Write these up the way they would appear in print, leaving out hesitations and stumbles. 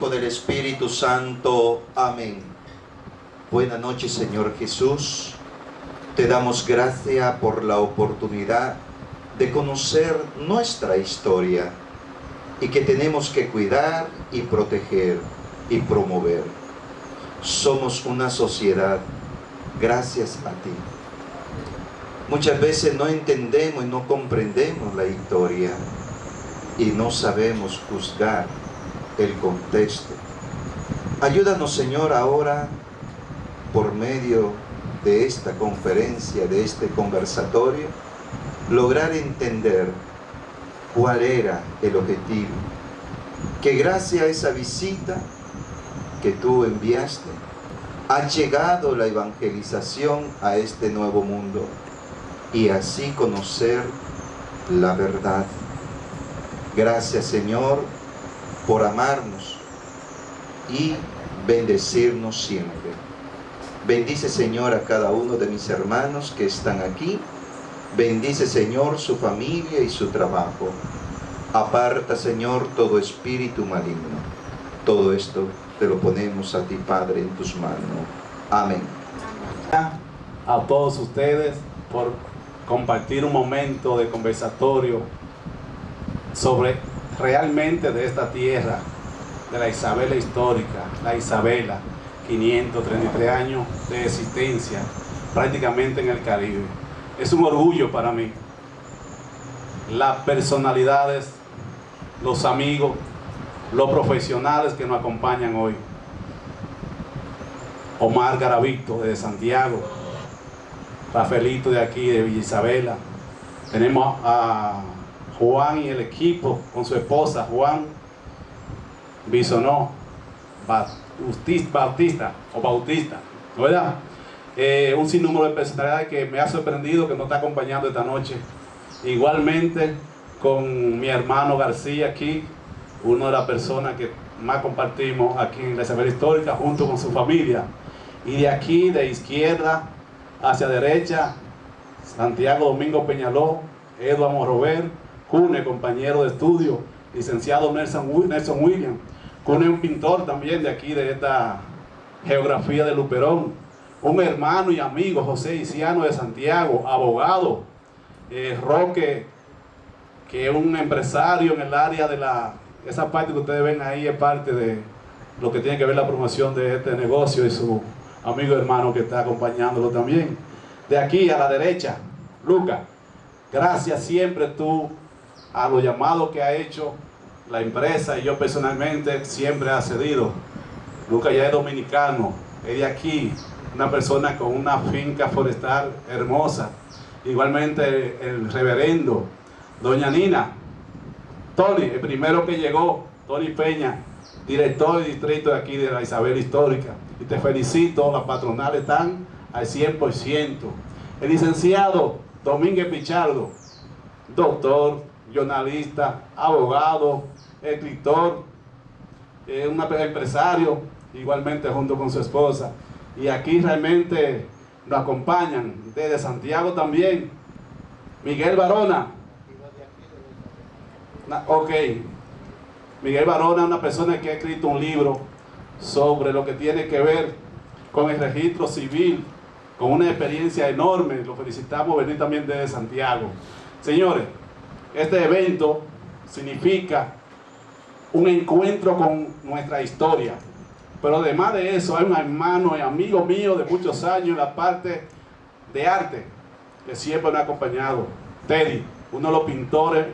Del Espíritu Santo. Amén. Buenas noches, Señor Jesús. Te damos gracias por la oportunidad de conocer nuestra historia y que tenemos que cuidar y proteger y promover. Somos una sociedad gracias a ti. Muchas veces no entendemos y no comprendemos la historia y no sabemos juzgar el contexto. Ayúdanos, Señor, ahora por medio de esta conferencia, de este conversatorio, lograr entender cuál era el objetivo, que gracias a esa visita que tú enviaste, ha llegado la evangelización a este nuevo mundo y así conocer la verdad. Gracias, Señor, por amarnos y bendecirnos siempre. Bendice, Señor, a cada uno de mis hermanos que están aquí. Bendice, Señor, su familia y su trabajo. Aparta, Señor, todo espíritu maligno. Todo esto te lo ponemos a ti, Padre, en tus manos. Amén. A todos ustedes por compartir un momento de conversatorio sobre realmente de esta tierra, de la Isabela histórica, la Isabela, 533 años de existencia prácticamente en el Caribe. Es un orgullo para mí. Las personalidades, los amigos, los profesionales que nos acompañan hoy. Omar Garavito de Santiago, Rafaelito de aquí de Villa Isabela. Tenemos a Juan y el equipo con su esposa, Juan Bisonó Bautista, ¿verdad? Un sinnúmero de personalidades que me ha sorprendido que nos está acompañando esta noche. Igualmente con mi hermano García aquí, una de las personas que más compartimos aquí en la Isabela Histórica, junto con su familia. Y de aquí, de izquierda hacia derecha, Santiago Domingo Peñaló, Eduardo Morover, Cune, compañero de estudio, licenciado Nelson William. Cune es un pintor también de aquí, de esta geografía de Luperón. Un hermano y amigo, José Isiano de Santiago, abogado. Roque, que es un empresario en el área de esa parte que ustedes ven ahí, es parte de lo que tiene que ver la promoción de este negocio, y su amigo hermano que está acompañándolo también. De aquí a la derecha, Lucas, gracias siempre tú a los llamados que ha hecho la empresa, y yo personalmente siempre he cedido. Lucas ya es dominicano, es de aquí, una persona con una finca forestal hermosa. Igualmente el reverendo, doña Nina, Tony, el primero que llegó, Tony Peña, director de distrito de aquí de la Isabela Histórica. Y te felicito, las patronales están al 100%. El licenciado Domínguez Pichardo, doctor, jornalista, abogado, escritor, un empresario, igualmente junto con su esposa. Y aquí realmente nos acompañan desde Santiago también, Miguel Barona. Ok, Miguel Barona es una persona que ha escrito un libro sobre lo que tiene que ver con el registro civil, con una experiencia enorme. Lo felicitamos, venir también desde Santiago. Señores, este evento significa un encuentro con nuestra historia, pero además de eso hay un hermano y amigo mío de muchos años en la parte de arte que siempre me ha acompañado, Teddy, uno de los pintores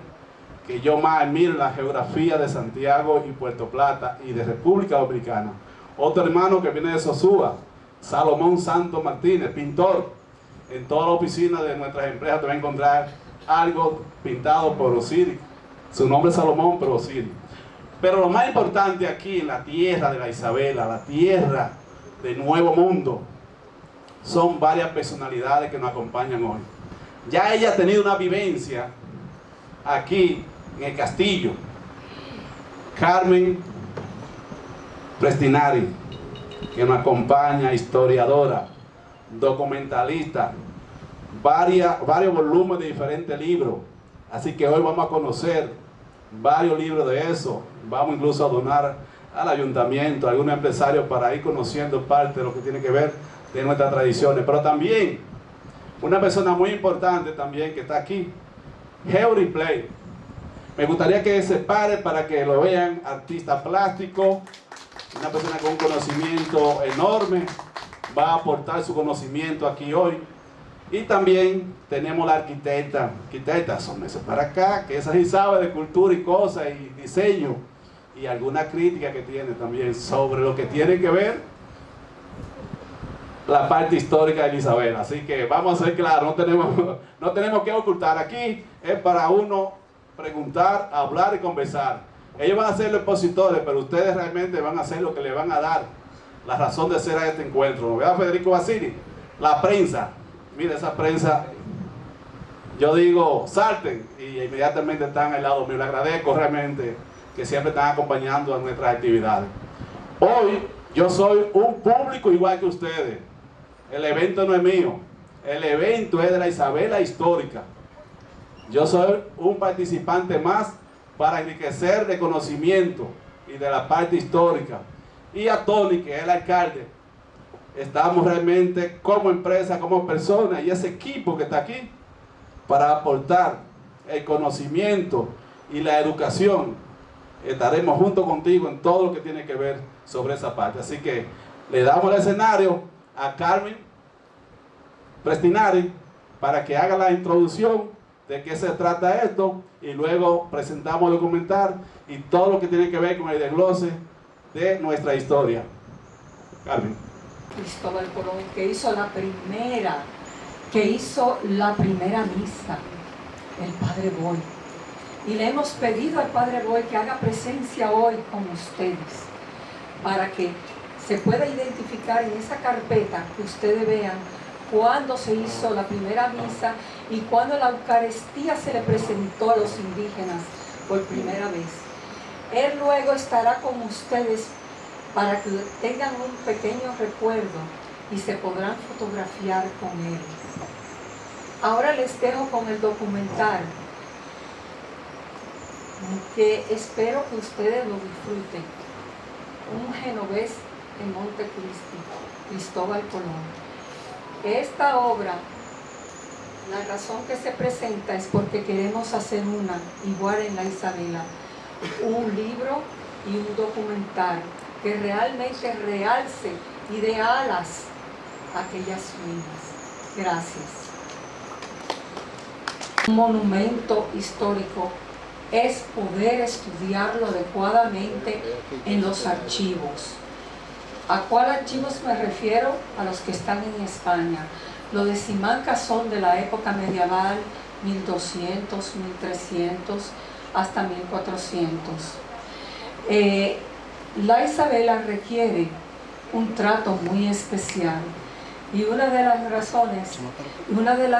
que yo más admiro en la geografía de Santiago y Puerto Plata y de República Dominicana. Otro hermano que viene de Sosúa, Salomón Santos Martínez, pintor. En toda la oficina de nuestras empresas te va a encontrar algo pintado por Osiris. Su nombre es Salomón, pero Osiris. Pero lo más importante aquí en la tierra de la Isabela, la tierra del Nuevo Mundo, son varias personalidades que nos acompañan hoy. Ya ella ha tenido una vivencia aquí en el castillo. Carmen Prestinari, que nos acompaña, historiadora, documentalista, varios volúmenes de diferentes libros. Así que hoy vamos a conocer varios libros de eso. Vamos incluso a donar al ayuntamiento, a algún empresario para ir conociendo parte de lo que tiene que ver de nuestras tradiciones. Pero también una persona muy importante también que está aquí, Heuri Play. Me gustaría que se pare para que lo vean, artista plástico, una persona con un conocimiento enorme, va a aportar su conocimiento aquí hoy. Y también tenemos la arquitecta, asómese para acá, que esa sí sabe de cultura y cosas y diseño, y alguna crítica que tiene también sobre lo que tiene que ver la parte histórica de Isabela. Así que vamos a ser claros, no tenemos que ocultar. Aquí es para uno preguntar, hablar y conversar. Ellos van a ser los expositores, pero ustedes realmente van a ser lo que le van a dar la razón de ser a este encuentro. ¿Verdad, Federico Basili? La prensa. Mira esa prensa. Yo digo, salten, y inmediatamente están al lado mío. Le agradezco realmente que siempre están acompañando a nuestras actividades. Hoy yo soy un público igual que ustedes. El evento no es mío. El evento es de la Isabela Histórica. Yo soy un participante más para enriquecer de conocimiento y de la parte histórica. Y a Tony, que es el alcalde, estamos realmente como empresa, como persona y ese equipo que está aquí para aportar el conocimiento y la educación. Estaremos junto contigo en todo lo que tiene que ver sobre esa parte. Así que le damos el escenario a Carmen Prestinari para que haga la introducción de qué se trata esto, y luego presentamos el documental y todo lo que tiene que ver con el desglose de nuestra historia. Carmen. Cristóbal Colón, que hizo la primera misa, el Padre Boy. Y le hemos pedido al Padre Boy que haga presencia hoy con ustedes, para que se pueda identificar en esa carpeta, que ustedes vean cuándo se hizo la primera misa y cuándo la Eucaristía se le presentó a los indígenas por primera vez. Él luego estará con ustedes para que tengan un pequeño recuerdo y se podrán fotografiar con él. Ahora les dejo con el documental, que espero que ustedes lo disfruten. Un genovés en Montecristi, Cristóbal Colón. Esta obra, la razón que se presenta es porque queremos hacer una, igual en la Isabela, un libro y un documental que realmente realce y dé alas a aquellas ruinas. Gracias. Un monumento histórico es poder estudiarlo adecuadamente en los archivos. ¿A cuál archivos me refiero? A los que están en España. Los de Simancas son de la época medieval, 1200, 1300, hasta 1400. La Isabela requiere un trato muy especial, y una de las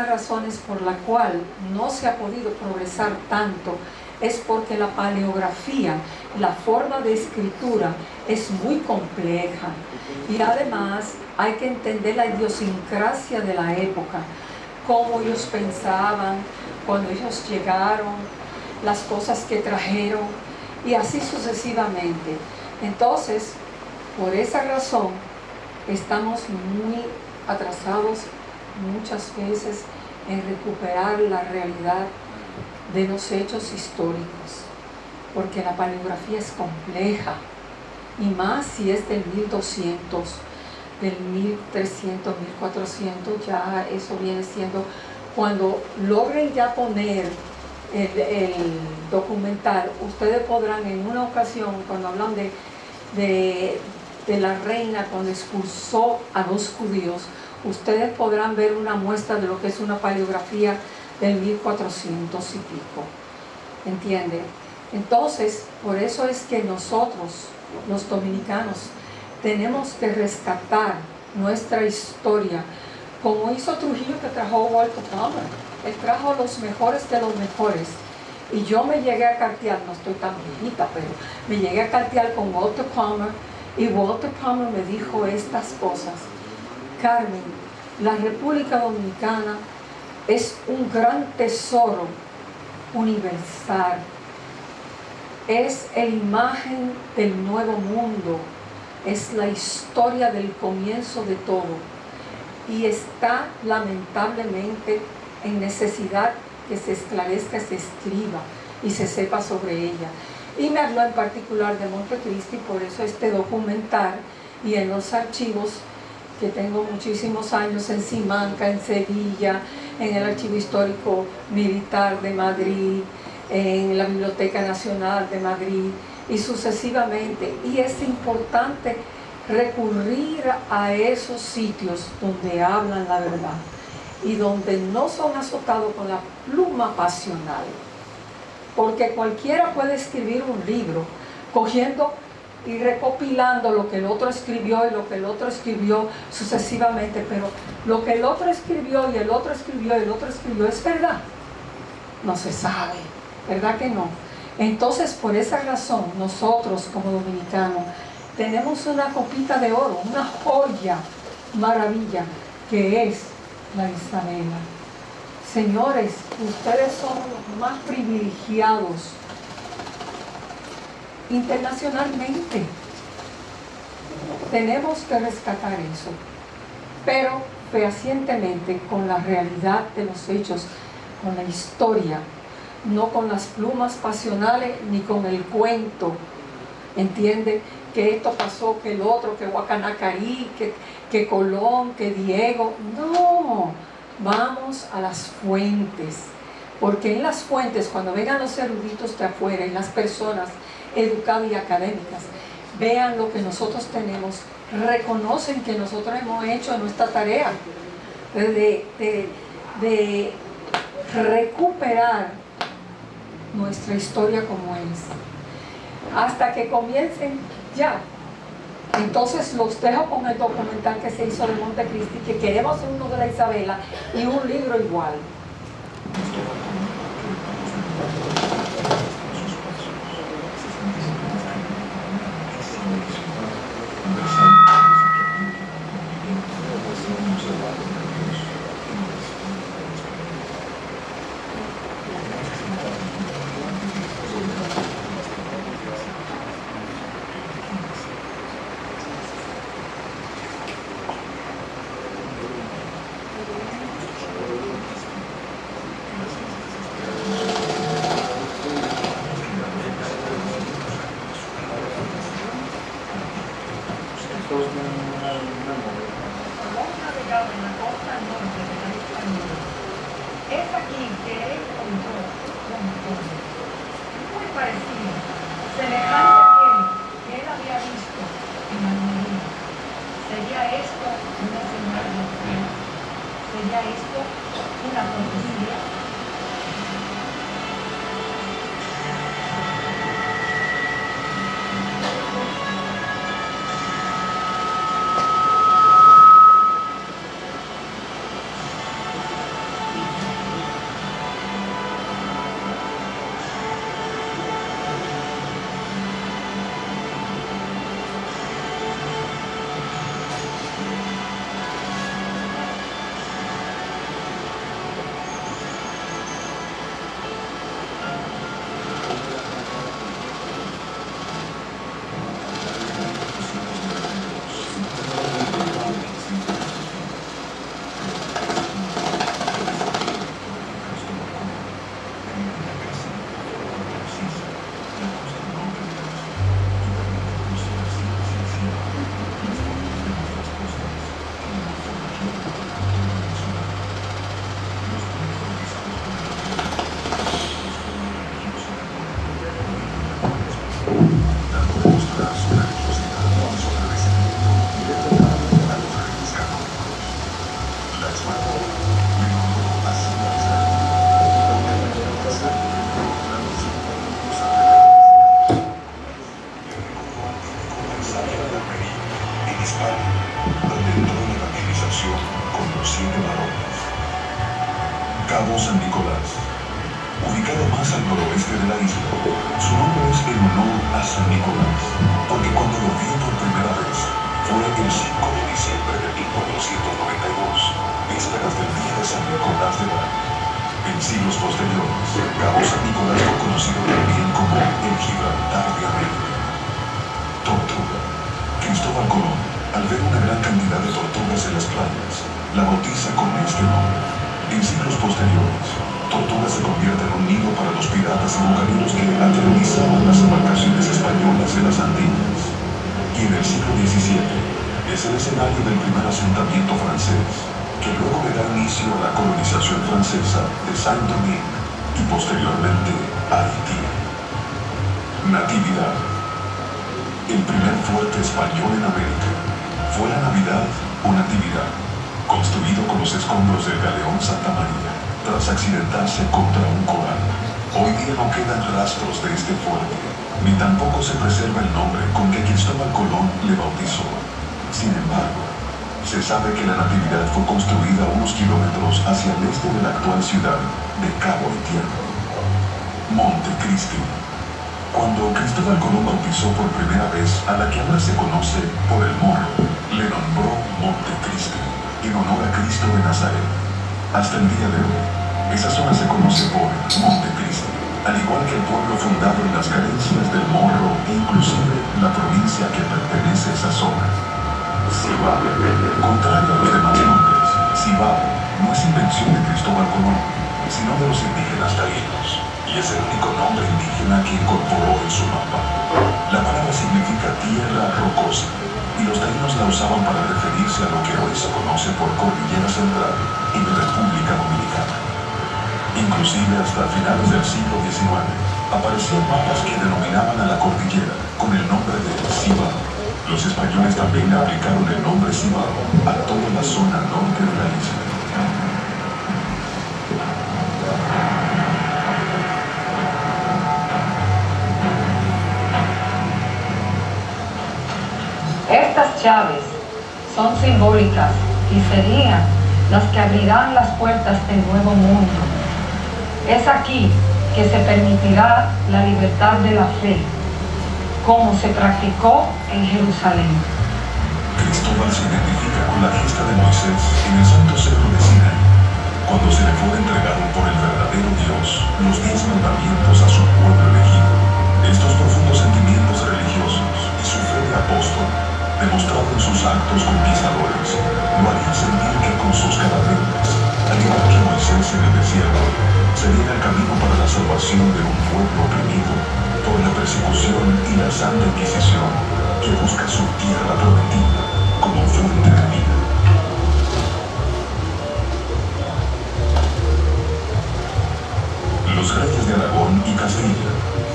razones por la cual no se ha podido progresar tanto es porque la paleografía, la forma de escritura es muy compleja, y además hay que entender la idiosincrasia de la época, cómo ellos pensaban cuando ellos llegaron, las cosas que trajeron y así sucesivamente. Entonces, por esa razón estamos muy atrasados muchas veces en recuperar la realidad de los hechos históricos, porque la paleografía es compleja, y más si es del 1200, del 1300, 1400, ya eso viene siendo, cuando logren ya poner el documental, ustedes podrán en una ocasión, cuando hablan de la reina cuando expulsó a los judíos, ustedes podrán ver una muestra de lo que es una paleografía del 1400 y pico, ¿entiende? Entonces, por eso es que nosotros, los dominicanos, tenemos que rescatar nuestra historia, como hizo Trujillo, que trajo Walter Palmer. Él trajo los mejores de los mejores, y yo me llegué a cartear, no estoy tan viejita, pero me llegué a cartear con Walter Palmer, y Walter Palmer me dijo estas cosas: Carmen, la República Dominicana es un gran tesoro universal. es la imagen del nuevo mundo, es la historia del comienzo de todo y está lamentablemente en necesidad que se esclarezca, se escriba y se sepa sobre ella. Y me habló en particular de Montecristi, por eso este documental, y en los archivos que tengo muchísimos años en Simancas, en Sevilla, en el Archivo Histórico Militar de Madrid, en la Biblioteca Nacional de Madrid y sucesivamente. Y es importante recurrir a esos sitios donde hablan la verdad y donde no son azotados con la pluma pasional, porque cualquiera puede escribir un libro cogiendo y recopilando lo que el otro escribió y lo que el otro escribió sucesivamente, pero lo que el otro escribió y el otro escribió y el otro escribió es verdad, no se sabe, ¿verdad que no? Entonces, por esa razón, nosotros como dominicanos tenemos una copita de oro, una joya maravilla, que es la Isabela. Señores, ustedes son los más privilegiados internacionalmente. Tenemos que rescatar eso, pero fehacientemente con la realidad de los hechos, con la historia, no con las plumas pasionales ni con el cuento. ¿Entiende? Que esto pasó, que el otro, que Guacanacarí, que Colón, que Diego. No, vamos a las fuentes, porque en las fuentes, cuando vengan los eruditos de afuera y las personas educadas y académicas, vean lo que nosotros tenemos, reconocen que nosotros hemos hecho nuestra tarea de recuperar nuestra historia como es, hasta que comiencen ya. Entonces los dejo con el documental que se hizo de Montecristi, que queremos uno de la Isabela y un libro igual. Es aquí que él encontró muy parecido, semejante bien que él había visto en Almería. ¿Sería esto una señal de fe? ¿Sería esto una profecía? Cabo San Nicolás, ubicado más al noroeste de la isla. Su nombre es en honor a San Nicolás, porque cuando lo vio por primera vez fue el 5 de diciembre de 1992, vísperas del día de San Nicolás de Bari. En siglos posteriores, Cabo San Nicolás fue conocido también como El Gibral. Cristóbal Colón, al ver una gran cantidad de tortugas en las playas, la bautiza con este nombre. En siglos posteriores, Tortuga se convierte en un nido para los piratas y bucaneros que aterrorizaban las embarcaciones españolas en las Antillas. Y en el siglo XVII es el escenario del primer asentamiento francés, que luego le da inicio a la colonización francesa de Saint-Domingue y posteriormente a Haití. Natividad. El primer fuerte español en América fue la Navidad o Natividad, construido con los escombros del galeón Santa María, tras accidentarse contra un coral. Hoy día no quedan rastros de este fuerte, ni tampoco se preserva el nombre con que Cristóbal Colón le bautizó. Sin embargo, se sabe que la Natividad fue construida unos kilómetros hacia el este de la actual ciudad de Cabo Haitiano. Montecristi. Cuando Cristóbal Colón bautizó por primera vez a la que ahora se conoce por el Morro, le nombró Montecristi, en honor a Cristo de Nazaret. Hasta el día de hoy, esa zona se conoce por Montecristi, al igual que el pueblo fundado en las carencias del Morro e inclusive la provincia que pertenece a esa zona. Cibao. Contrario a los demás nombres, Cibao no es invención de Cristóbal Colón, sino de los indígenas taínos, y es el único nombre indígena que incorporó en su mapa. La palabra significa tierra rocosa, y los taínos la usaban para referirse a lo que hoy se conoce por Cordillera Central en República Dominicana. Inclusive hasta finales del siglo XIX, aparecían mapas que denominaban a la cordillera con el nombre de Cibao. Los españoles también aplicaron el nombre Cibao a toda la zona norte de la isla. Estas llaves son simbólicas y serían las que abrirán las puertas del nuevo mundo. Es aquí que se permitirá la libertad de la fe, como se practicó en Jerusalén. Cristóbal se identifica con la gesta de Moisés en el Santo Cerro de Sinaí, cuando se le fue entregado por el verdadero Dios los 10 mandamientos a su pueblo elegido. Estos profundos sentimientos religiosos y su fe de apóstol, demostrado en sus actos conquistadores, lo harían sentir que con sus carabelas, al igual que Moisés en el desierto, sería el camino para la salvación de un pueblo oprimido por la persecución y la Santa Inquisición, que busca su tierra prometida como fuente de vida. Los reyes de Aragón y Castilla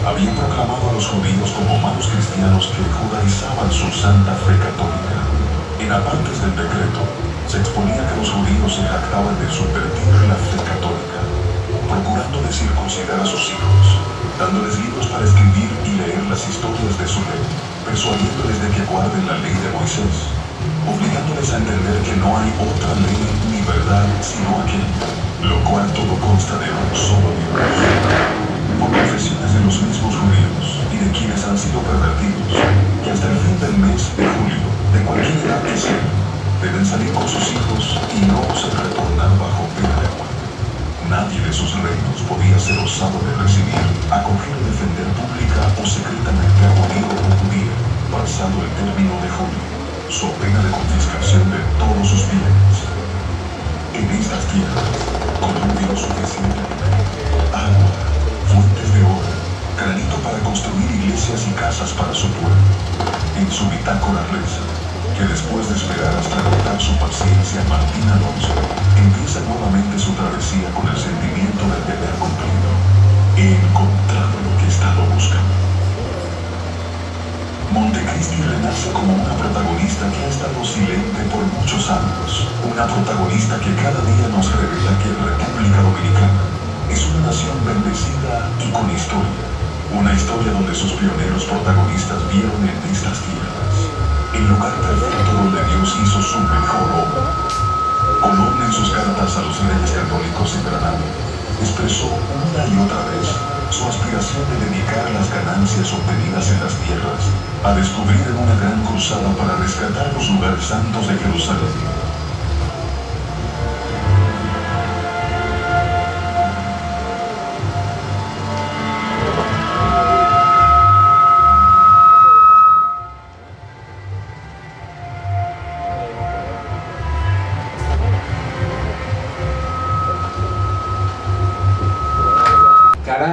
habían proclamado a los judíos como malos cristianos que judaizaban su santa fe católica. En apartes del decreto, se exponía que los judíos se jactaban de subvertir la fe católica, procurando de circuncidar a sus hijos, dándoles libros para escribir y leer las historias de su ley, persuadiéndoles de que guarden la ley de Moisés, obligándoles a entender que no hay otra ley ni verdad sino aquella, lo cual todo consta de un solo Dios. Por confesiones de los mismos judíos y de quienes han sido pervertidos, que hasta el fin del mes de julio, de cualquier edad que sea, deben salir con sus hijos y no se retornar bajo pena de muerte. Nadie de sus reinos podía ser osado de recibir, acoger o defender pública o secretamente a judío o judía, pasado el término de julio, so pena de confiscación de todos sus bienes. En estas tierras, Colón dio suficiente agua, fuentes de oro, granito para construir iglesias y casas para su pueblo. En su bitácora reza que después de esperar hasta agotar su paciencia, Martín Alonso empieza nuevamente su travesía con el sentimiento del deber cumplido. He encontrado lo que he estado buscando. Montecristi renace como una protagonista que ha estado silente por muchos años, una protagonista que cada día nos revela que República Dominicana es una nación bendecida y con historia, una historia donde sus pioneros protagonistas vieron en estas tierras el lugar perfecto donde Dios hizo su mejor obra. Colón, en sus cartas a los reyes católicos en Granada, expresó una y otra vez su aspiración de dedicar las ganancias obtenidas en las tierras a descubrir en una gran cruzada para rescatar los lugares santos de Jerusalén.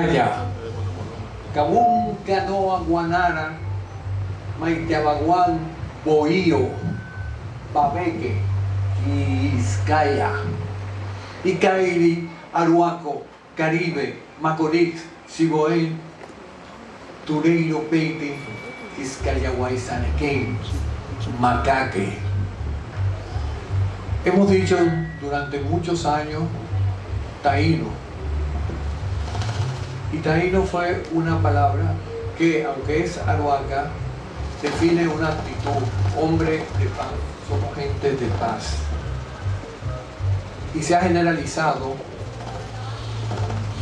Iscaya, Kabun Canoa Guanara, Maiteabaguán, Bohío, Babeque, Iscaya, Icairi, Aruaco, Caribe, Macorís, Siboén, Tureiro, Peite, Iscaya, Guaysanequén, Macaque. Hemos dicho durante muchos años taíno. Y taíno fue una palabra que, aunque es aruaca, define una actitud, hombre de paz. Somos gente de paz. Y se ha generalizado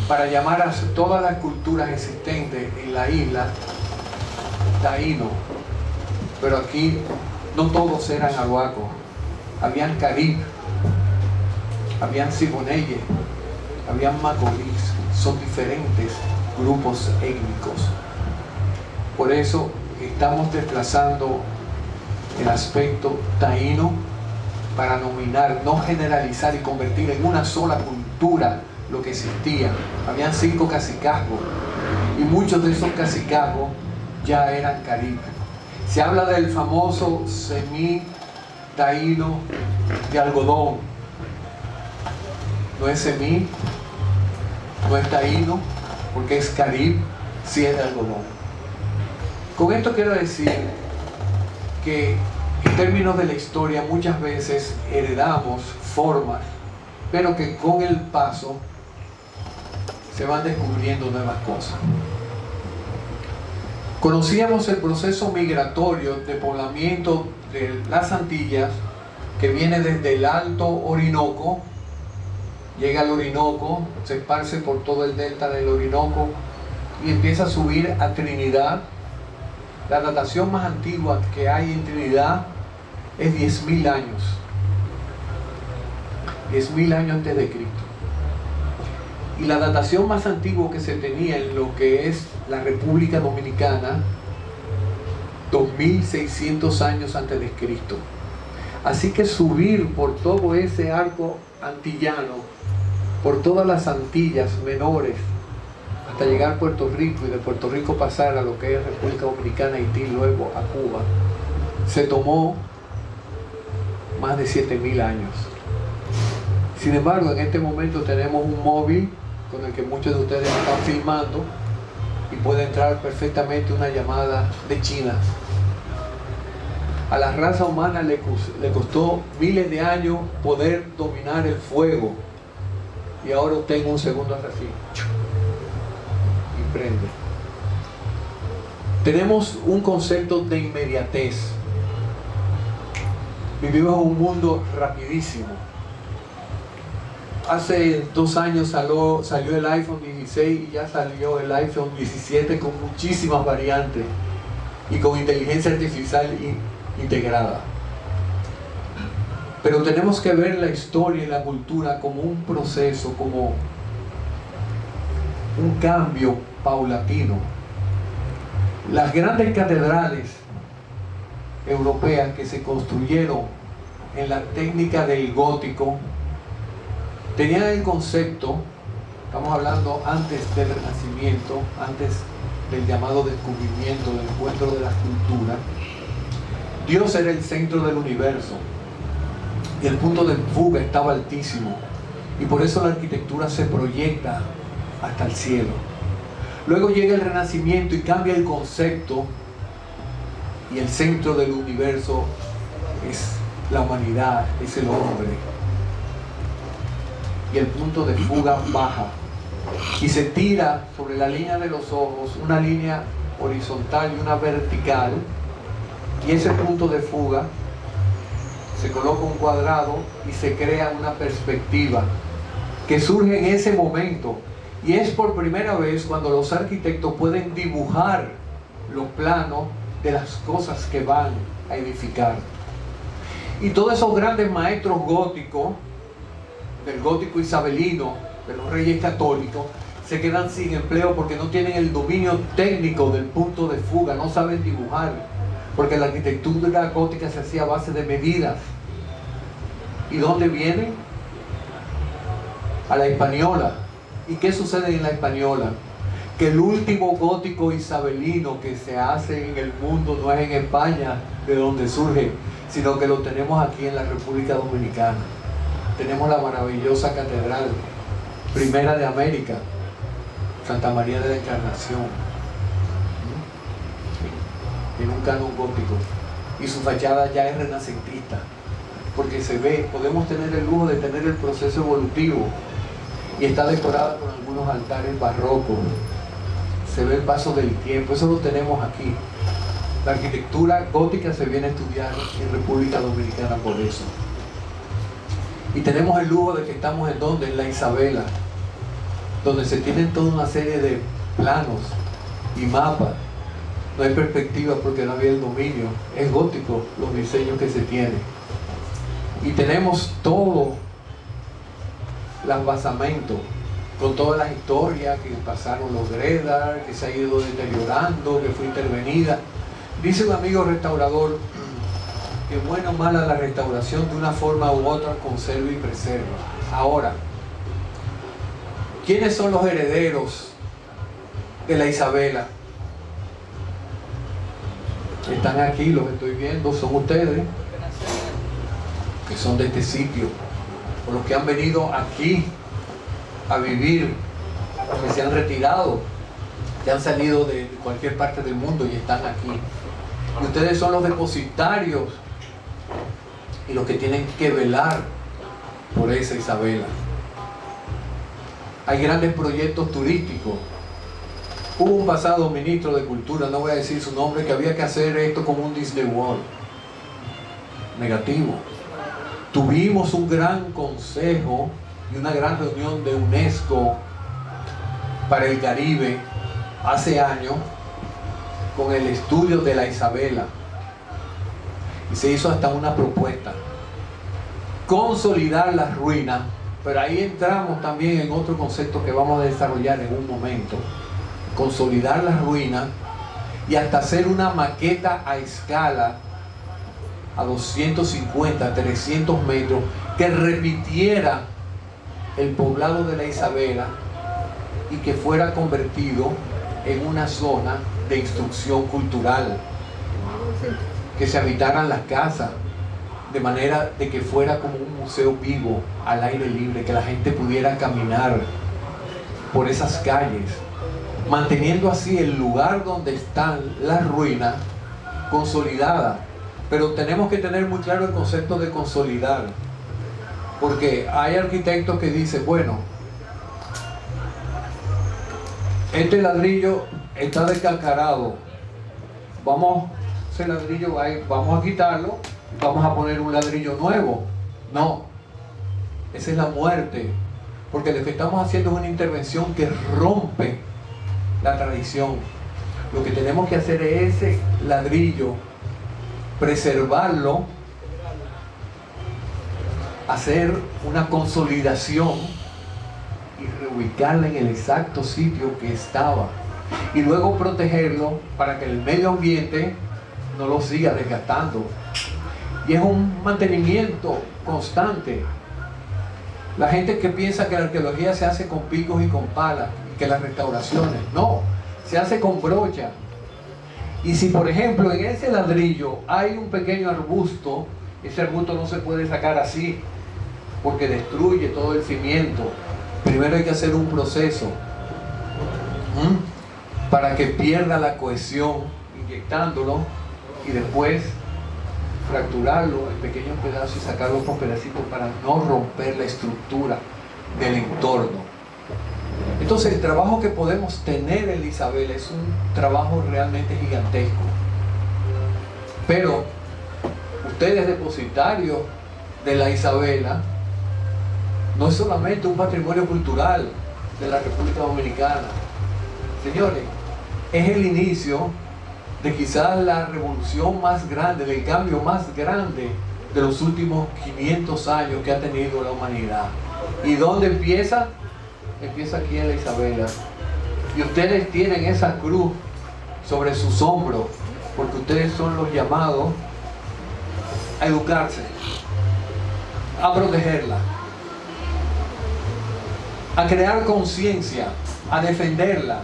para llamar a todas las culturas existentes en la isla taíno. Pero aquí no todos eran aruacos. Habían carib, habían siboneyes, habían macorís. Son diferentes grupos étnicos. Por eso estamos desplazando el aspecto taíno para nominar, no generalizar y convertir en una sola cultura lo que existía. Habían 5 cacicazgos y muchos de esos cacicazgos ya eran carib. Se habla del famoso semí taíno de algodón. No es semí, no es taíno, porque es carib, sí es de algodón. Con esto quiero decir que en términos de la historia muchas veces heredamos formas, pero que con el paso se van descubriendo nuevas cosas. Conocíamos el proceso migratorio de poblamiento de las Antillas, que viene desde el Alto Orinoco, llega al Orinoco, se esparce por todo el delta del Orinoco y empieza a subir a Trinidad. La datación más antigua que hay en Trinidad es 10.000 años. 10.000 años antes de Cristo. Y la datación más antigua que se tenía en lo que es la República Dominicana, 2.600 años antes de Cristo. Así que subir por todo ese arco antillano, por todas las Antillas menores, hasta llegar a Puerto Rico y de Puerto Rico pasar a lo que es República Dominicana, Haití, luego a Cuba, se tomó más de 7.000 años. Sin embargo, en este momento tenemos un móvil con el que muchos de ustedes están filmando y puede entrar perfectamente una llamada de China. A la raza humana le costó miles de años poder dominar el fuego, y ahora usted en un segundo hace así y prende. Tenemos un concepto de inmediatez. Vivimos en un mundo rapidísimo. Hace 2 años salió el iPhone 16 y ya salió el iPhone 17 con muchísimas variantes y con inteligencia artificial integrada. Pero tenemos que ver la historia y la cultura como un proceso, como un cambio paulatino. Las grandes catedrales europeas que se construyeron en la técnica del gótico tenían el concepto, estamos hablando antes del Renacimiento, antes del llamado descubrimiento, del encuentro de las culturas. Dios era el centro del universo y el punto de fuga estaba altísimo, y por eso la arquitectura se proyecta hasta el cielo. Luego llega el Renacimiento y cambia el concepto, y el centro del universo es la humanidad, es el hombre, y el punto de fuga baja y se tira sobre la línea de los ojos una línea horizontal y una vertical, y ese punto de fuga se coloca un cuadrado y se crea una perspectiva que surge en ese momento, y es por primera vez cuando los arquitectos pueden dibujar los planos de las cosas que van a edificar. Y todos esos grandes maestros góticos, del gótico isabelino, de los reyes católicos, se quedan sin empleo porque no tienen el dominio técnico del punto de fuga, no saben dibujar, porque la arquitectura gótica se hacía a base de medidas. ¿Y dónde vienen? A la Hispaniola. ¿Y qué sucede en la Hispaniola? que el último gótico isabelino que se hace en el mundo no es en España, de donde surge, sino que lo tenemos aquí en la República Dominicana. Tenemos la maravillosa catedral, primera de América, Santa María de la Encarnación. Tiene un canon gótico y su fachada ya es renacentista, porque se ve, podemos tener el lujo de tener el proceso evolutivo y está decorada con algunos altares barrocos. Se ve el paso del tiempo, eso lo tenemos aquí. La arquitectura gótica se viene a estudiar en República Dominicana por eso. Y tenemos el lujo de que estamos en donde, en la Isabela, donde se tienen toda una serie de planos y mapas. No hay perspectiva porque no había el dominio. Es gótico los diseños que se tienen. Y tenemos todo los basamentos, con todas las historias que pasaron los Gredar, que se ha ido deteriorando, que fue intervenida. Dice un amigo restaurador que buena o mala la restauración, de una forma u otra conserva y preserva. Ahora, ¿quiénes son los herederos de la Isabela? Están aquí, los estoy viendo, son ustedes, que son de este sitio, o los que han venido aquí a vivir, los que se han retirado, que han salido de cualquier parte del mundo y están aquí. Y ustedes son los depositarios y los que tienen que velar por esa Isabela. Hay grandes proyectos turísticos. Hubo un pasado ministro de Cultura, no voy a decir su nombre, que había que hacer esto como un Disney World. Negativo. Tuvimos un gran consejo y una gran reunión de UNESCO para el Caribe hace años con el estudio de la Isabela, y se hizo hasta una propuesta: consolidar las ruinas, pero ahí entramos también en otro concepto que vamos a desarrollar en un momento. Consolidar las ruinas y hasta hacer una maqueta a escala a 250, 300 metros que repitiera el poblado de la Isabela y que fuera convertido en una zona de instrucción cultural, que se habitaran las casas de manera de que fuera como un museo vivo al aire libre, que la gente pudiera caminar por esas calles, manteniendo así el lugar donde están las ruinas consolidadas. Pero tenemos que tener muy claro el concepto de consolidar, porque hay arquitectos que dicen, bueno, este ladrillo está descascarado, ese ladrillo vamos a quitarlo, vamos a poner un ladrillo nuevo. No, esa es la muerte, porque lo que estamos haciendo es una intervención que rompe la tradición. Lo que tenemos que hacer es ese ladrillo, preservarlo, hacer una consolidación y reubicarla en el exacto sitio que estaba, y luego protegerlo para que el medio ambiente no lo siga desgastando. Y es un mantenimiento constante. La gente que piensa que la arqueología se hace con picos y con palas, y que las restauraciones, no, se hace con brocha. Y si por ejemplo en ese ladrillo hay un pequeño arbusto, ese arbusto no se puede sacar así, porque destruye todo el cimiento. Primero hay que hacer un proceso para que pierda la cohesión, inyectándolo, y después fracturarlo en pequeños pedazos y sacarlo con pedacitos para no romper la estructura del entorno. Entonces el trabajo que podemos tener en Isabela es un trabajo realmente gigantesco. Pero ustedes, depositarios de la Isabela, no es solamente un patrimonio cultural de la República Dominicana. Señores, es el inicio de quizás la revolución más grande, del cambio más grande de los últimos 500 años que ha tenido la humanidad. ¿Y dónde empieza? Empieza aquí en la Isabela. Y ustedes tienen esa cruz sobre sus hombros, porque ustedes son los llamados a educarse, a protegerla, a crear conciencia, a defenderla,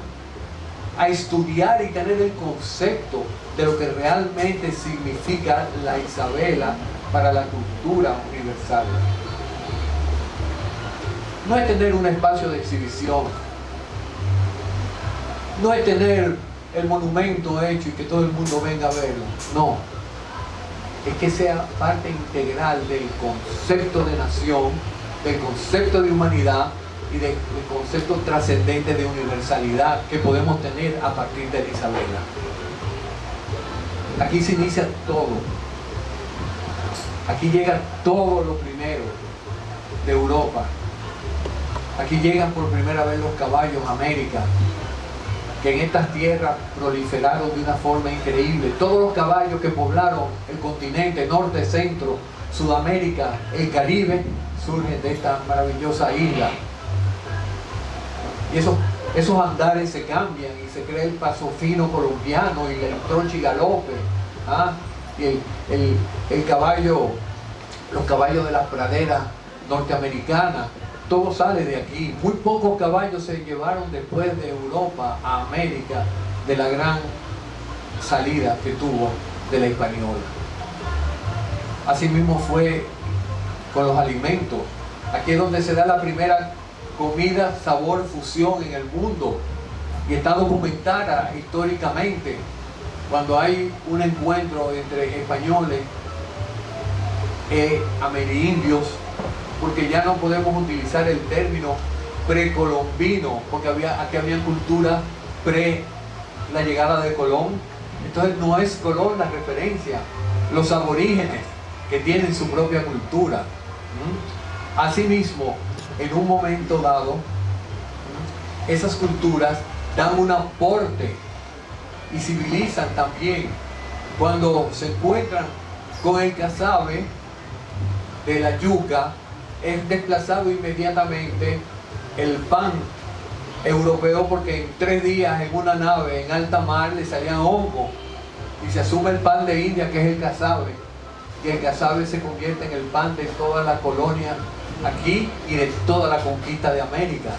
a estudiar y tener el concepto de lo que realmente significa la Isabela para la cultura universal. No es tener un espacio de exhibición, no es tener el monumento hecho y que todo el mundo venga a verlo, no. Es que sea parte integral del concepto de nación, del concepto de humanidad y del concepto trascendente de universalidad que podemos tener a partir de la Isabela. Aquí se inicia todo. Aquí llega todo lo primero de Europa. Aquí llegan por primera vez los caballos a América, que en estas tierras proliferaron de una forma increíble. Todos los caballos que poblaron el continente, norte, centro, Sudamérica, el Caribe, surgen de esta maravillosa isla. Y esos andares se cambian y se crea el paso fino colombiano y el troche y galope. Y el caballo, los caballos de las praderas norteamericanas, todo sale de aquí. Muy pocos caballos se llevaron después de Europa a América de la gran salida que tuvo de la Hispaniola. Así mismo fue con los alimentos. Aquí es donde se da la primera comida, sabor, fusión en el mundo, y está documentada históricamente cuando hay un encuentro entre españoles e amerindios, porque ya no podemos utilizar el término precolombino, porque aquí había cultura pre la llegada de Colón. Entonces no es Colón la referencia, los aborígenes que tienen su propia cultura. Asimismo, en un momento dado, esas culturas dan un aporte y civilizan también. Cuando se encuentran con el casabe de la yuca, es desplazado inmediatamente el pan europeo, porque en 3 días en una nave en alta mar le salían hongos y se asume el pan de India, que es el casabe, y el casabe se convierte en el pan de toda la colonia aquí y de toda la conquista de América.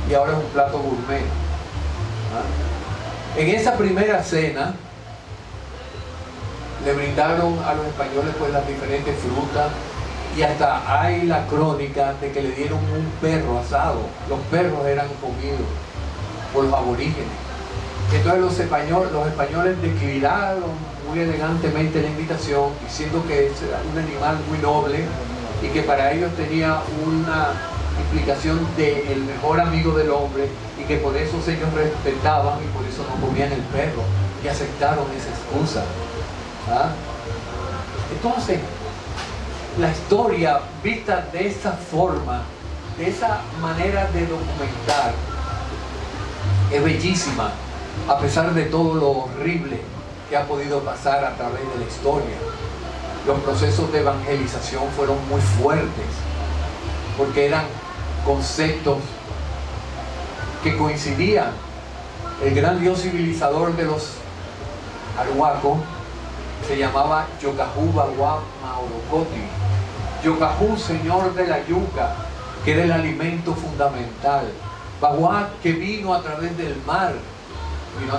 Y ahora es un plato gourmet. En esa primera cena le brindaron a los españoles pues las diferentes frutas, y hasta hay la crónica de que le dieron un perro asado. Los perros eran comidos por los aborígenes. Entonces los españoles declinaron muy elegantemente la invitación, diciendo que era un animal muy noble y que para ellos tenía una implicación de el mejor amigo del hombre, y que por eso ellos respetaban y por eso no comían el perro, y aceptaron esa excusa. Entonces, la historia vista de esa forma, de esa manera de documentar, es bellísima, a pesar de todo lo horrible que ha podido pasar a través de la historia. Los procesos de evangelización fueron muy fuertes, porque eran conceptos que coincidían. El gran dios civilizador de los arhuacos se llamaba Yocajú Baguá Maorocoti. Yocajú, señor de la yuca, que era el alimento fundamental. Baguá, que vino a través del mar, vino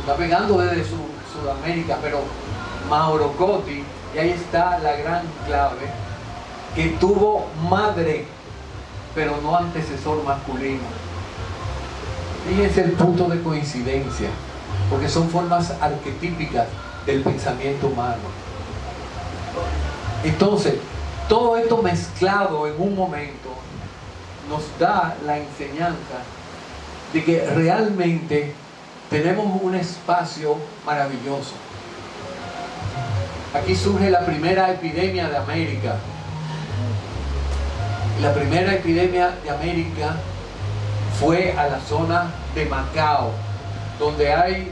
navegando desde Sudamérica, pero Maorocoti, y ahí está la gran clave, que tuvo madre, pero no antecesor masculino. Fíjense el punto de coincidencia, porque son formas arquetípicas del pensamiento humano. Entonces, todo esto mezclado en un momento nos da la enseñanza de que realmente tenemos un espacio maravilloso. Aquí surge la primera epidemia de América. La primera epidemia de América fue a la zona de Macao, donde hay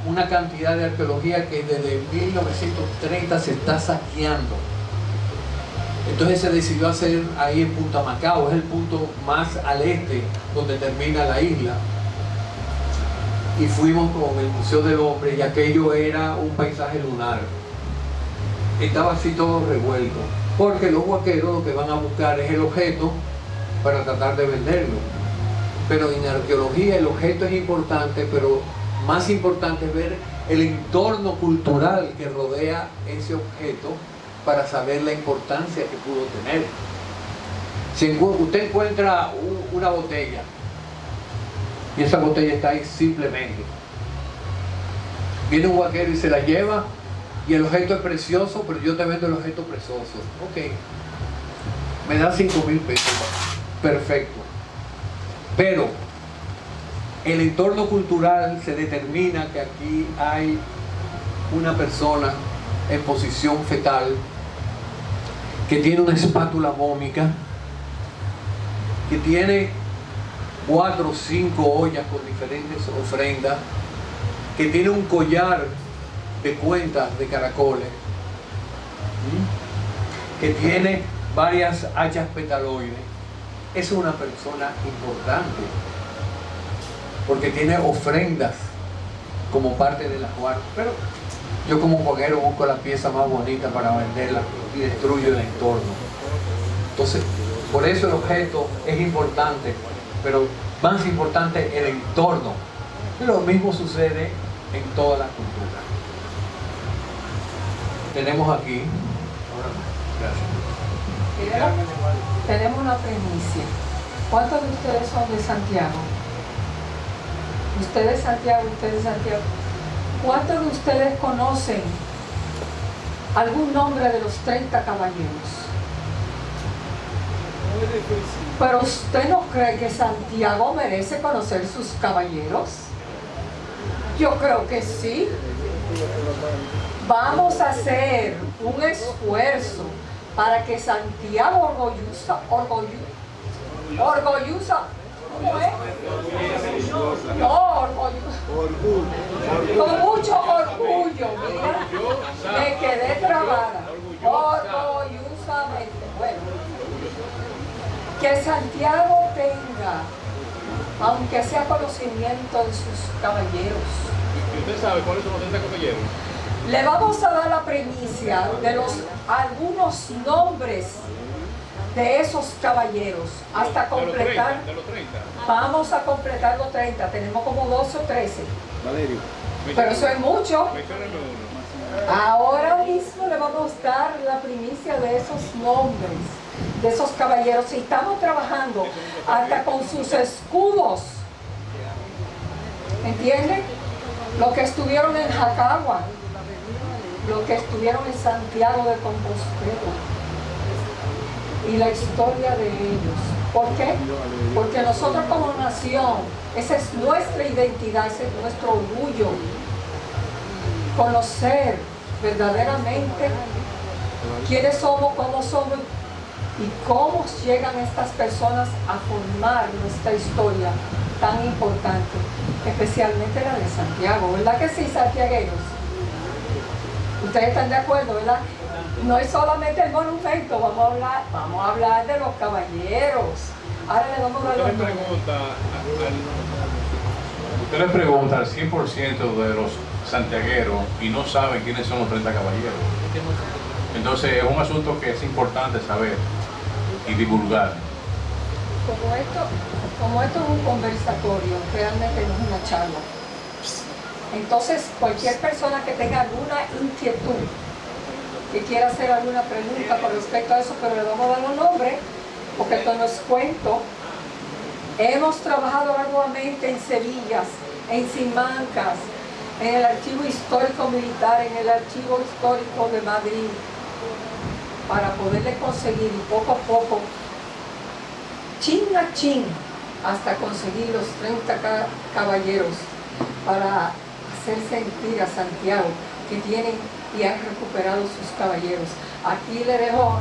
una cantidad de arqueología que desde 1930 se está saqueando. Entonces se decidió hacer ahí en Punta Macao, es el punto más al este donde termina la isla. Y fuimos con el Museo del Hombre, y aquello era un paisaje lunar. Estaba así todo revuelto, porque los huaqueros lo que van a buscar es el objeto para tratar de venderlo. Pero en arqueología el objeto es importante, pero más importante es ver el entorno cultural que rodea ese objeto para saber la importancia que pudo tener. Si usted encuentra una botella y esa botella está ahí simplemente, viene un vaquero y se la lleva y el objeto es precioso, pero yo te vendo el objeto precioso. Ok, me da 5,000 pesos, perfecto. Pero el entorno cultural se determina que aquí hay una persona en posición fetal que tiene una espátula mómica, que tiene 4 o 5 ollas con diferentes ofrendas, que tiene un collar de cuentas de caracoles, que tiene varias hachas petaloides. Es una persona importante porque tiene ofrendas como parte de la jugar. Pero yo como juguero busco la pieza más bonita para venderla y destruyo el entorno. Entonces, por eso el objeto es importante, pero más importante el entorno. Lo mismo sucede en toda la cultura. Tenemos aquí, tenemos una primicia. ¿Cuántos de ustedes son de Santiago? Ustedes Santiago, ustedes Santiago. ¿Cuántos de ustedes conocen algún nombre de los 30 caballeros? Pero ¿usted no cree que Santiago merece conocer sus caballeros? Yo creo que sí. Vamos a hacer un esfuerzo para que Santiago ¿cómo es? No, con mucho orgullo, mira, me quedé trabada, orgullosamente. Bueno, que Santiago tenga, aunque sea conocimiento de sus caballeros. ¿Y usted sabe cuáles son los 30 caballeros? Le vamos a dar la primicia de algunos nombres de esos caballeros hasta completar. De los 30. Vamos a completar los 30, tenemos como 12 o 13. Valerio. Pero eso es mucho. Mencióname uno. Ahora mismo le vamos a dar la primicia de esos nombres, de esos caballeros. Y estamos trabajando hasta con sus escudos. ¿Entienden? Los que estuvieron en Jacagua, los que estuvieron en Santiago de Compostela. Y la historia de ellos. ¿Por qué? Porque nosotros como nación, esa es nuestra identidad, ese es nuestro orgullo. Conocer verdaderamente quiénes somos, cómo somos y cómo llegan estas personas a formar nuestra historia tan importante, especialmente la de Santiago. ¿Verdad que sí, santiagueños? Ustedes están de acuerdo, ¿verdad? No es solamente el monumento, vamos a hablar de los caballeros. Ahora le vamos a dar los nombres. Usted le pregunta al 100% de los santiagueros y no saben quiénes son los 30 caballeros. Entonces es un asunto que es importante saber y divulgar. Como esto es un conversatorio, realmente no es una charla. Entonces, cualquier persona que tenga alguna inquietud, que quiera hacer alguna pregunta con respecto a eso, pero le vamos a dar un nombre, porque esto no es cuento. Hemos trabajado arduamente en Sevilla, en Simancas, en el Archivo Histórico Militar, en el Archivo Histórico de Madrid, para poderle conseguir, y poco a poco, chin a chin, hasta conseguir los 30 caballeros, para hacer sentir a Santiago que tienen y han recuperado sus caballeros. Aquí le dejo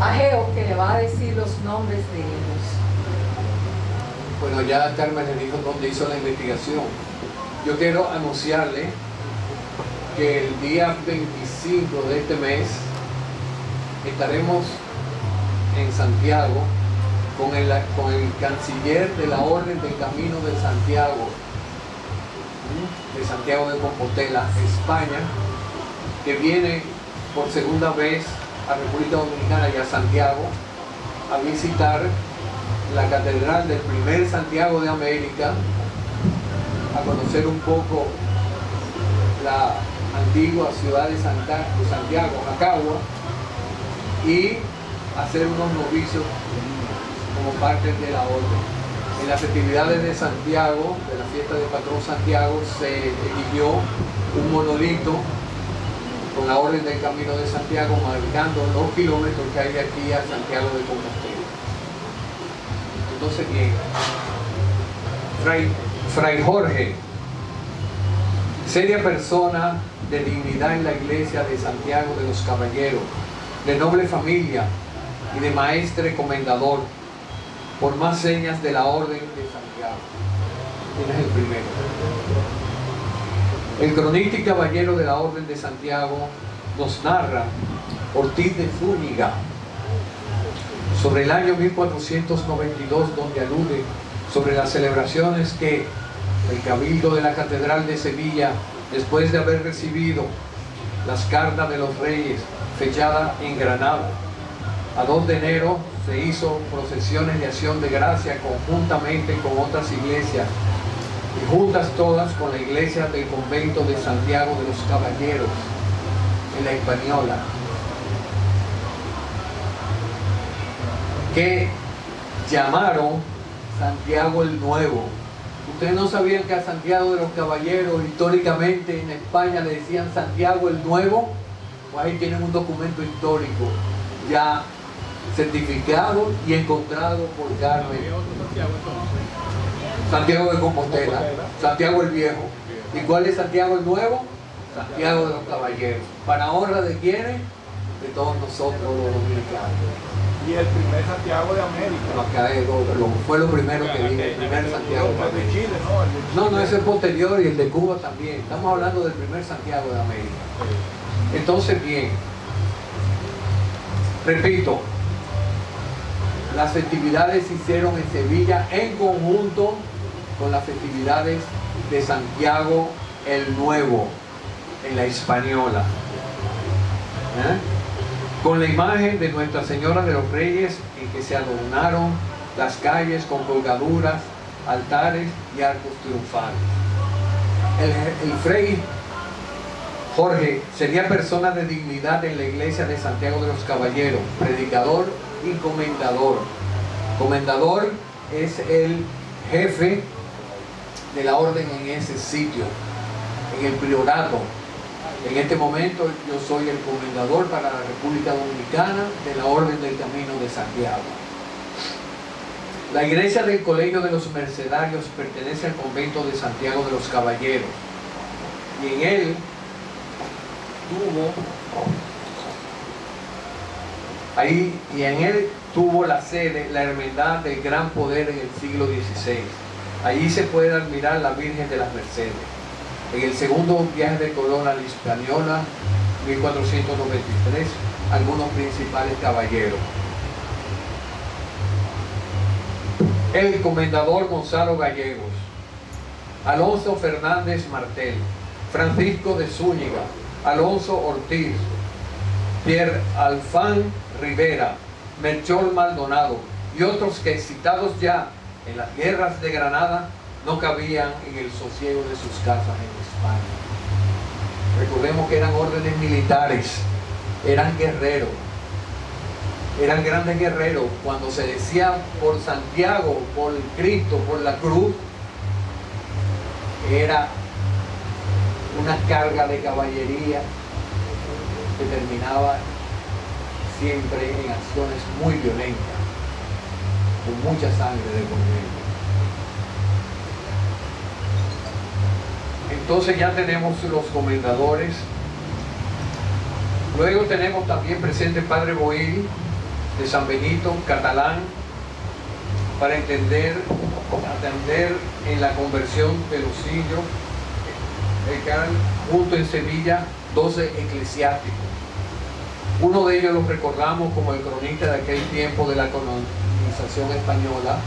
a Geo, que le va a decir los nombres de ellos. Bueno, ya Carmen le dijo dónde hizo la investigación. Yo quiero anunciarle que el día 25 de este mes estaremos en Santiago con el canciller de la Orden del Camino de Santiago de Compostela, España, que viene por segunda vez a República Dominicana y a Santiago a visitar la catedral del primer Santiago de América, a conocer un poco la antigua ciudad de Santiago, Jacagua, y hacer unos novicios como parte de la orden. En las festividades de Santiago, de la fiesta del patrón Santiago, se erigió un monolito con la orden del Camino de Santiago, marcando los kilómetros que hay de aquí a Santiago de Compostela. Entonces, bien, Fray Jorge, seria persona de dignidad en la iglesia de Santiago de los Caballeros, de noble familia y de maestre comendador, por más señas de la orden de Santiago. ¿Quién es el primero? El cronista y caballero de la orden de Santiago nos narra Ortiz de Zúñiga sobre el año 1492, donde alude sobre las celebraciones que el Cabildo de la Catedral de Sevilla, después de haber recibido las cartas de los reyes fechada en Granada, a 2 de enero se hizo procesiones de acción de gracia conjuntamente con otras iglesias y juntas todas con la iglesia del convento de Santiago de los Caballeros en la Hispaniola, que llamaron Santiago el Nuevo. Ustedes no sabían que a Santiago de los Caballeros históricamente en España le decían Santiago el Nuevo. Pues ahí tienen un documento histórico ya certificado y encontrado por Carmen. Santiago de Compostela, Santiago el Viejo. ¿Y cuál es Santiago el Nuevo? Santiago de los Caballeros. ¿Para honra de quiénes? De todos nosotros los dominicanos. Y el primer Santiago de América. Fue lo primero que vi, el primer Santiago de El de América. Chile, ¿no? El de Chile. No, ese es posterior, y el de Cuba también. Estamos hablando del primer Santiago de América. Entonces, bien, repito, las festividades se hicieron en Sevilla en conjunto con las festividades de Santiago el Nuevo, en la Hispaniola. Con la imagen de Nuestra Señora de los Reyes, en que se adornaron las calles con colgaduras, altares y arcos triunfales. El Fray Jorge sería persona de dignidad en la iglesia de Santiago de los Caballeros, predicador y comendador. Comendador es el jefe de la orden en ese sitio, en el priorato. En este momento yo soy el comendador para la República Dominicana de la Orden del Camino de Santiago. La iglesia del Colegio de los Mercedarios pertenece al convento de Santiago de los Caballeros, y en él tuvo la sede la Hermandad del Gran Poder en el siglo XVI. Allí se puede admirar la Virgen de las Mercedes. En el segundo viaje de Colón a la Hispaniola, 1493, algunos principales caballeros. El comendador Gonzalo Gallegos, Alonso Fernández Martel, Francisco de Zúñiga, Alonso Ortiz, Pierre Alfán Rivera, Melchor Maldonado y otros que, citados ya en las guerras de Granada, no cabían en el sosiego de sus casas en España. Recordemos que eran órdenes militares, eran guerreros, eran grandes guerreros. Cuando se decía por Santiago, por Cristo, por la cruz, era una carga de caballería que terminaba siempre en acciones muy violentas, con mucha sangre de por medio. Entonces ya tenemos los comendadores. Luego tenemos también presente el Padre Boil de San Benito, catalán, para atender en la conversión de los sillos, que eran junto en Sevilla 12 eclesiásticos. Uno de ellos los recordamos como el cronista de aquel tiempo de la colonización española,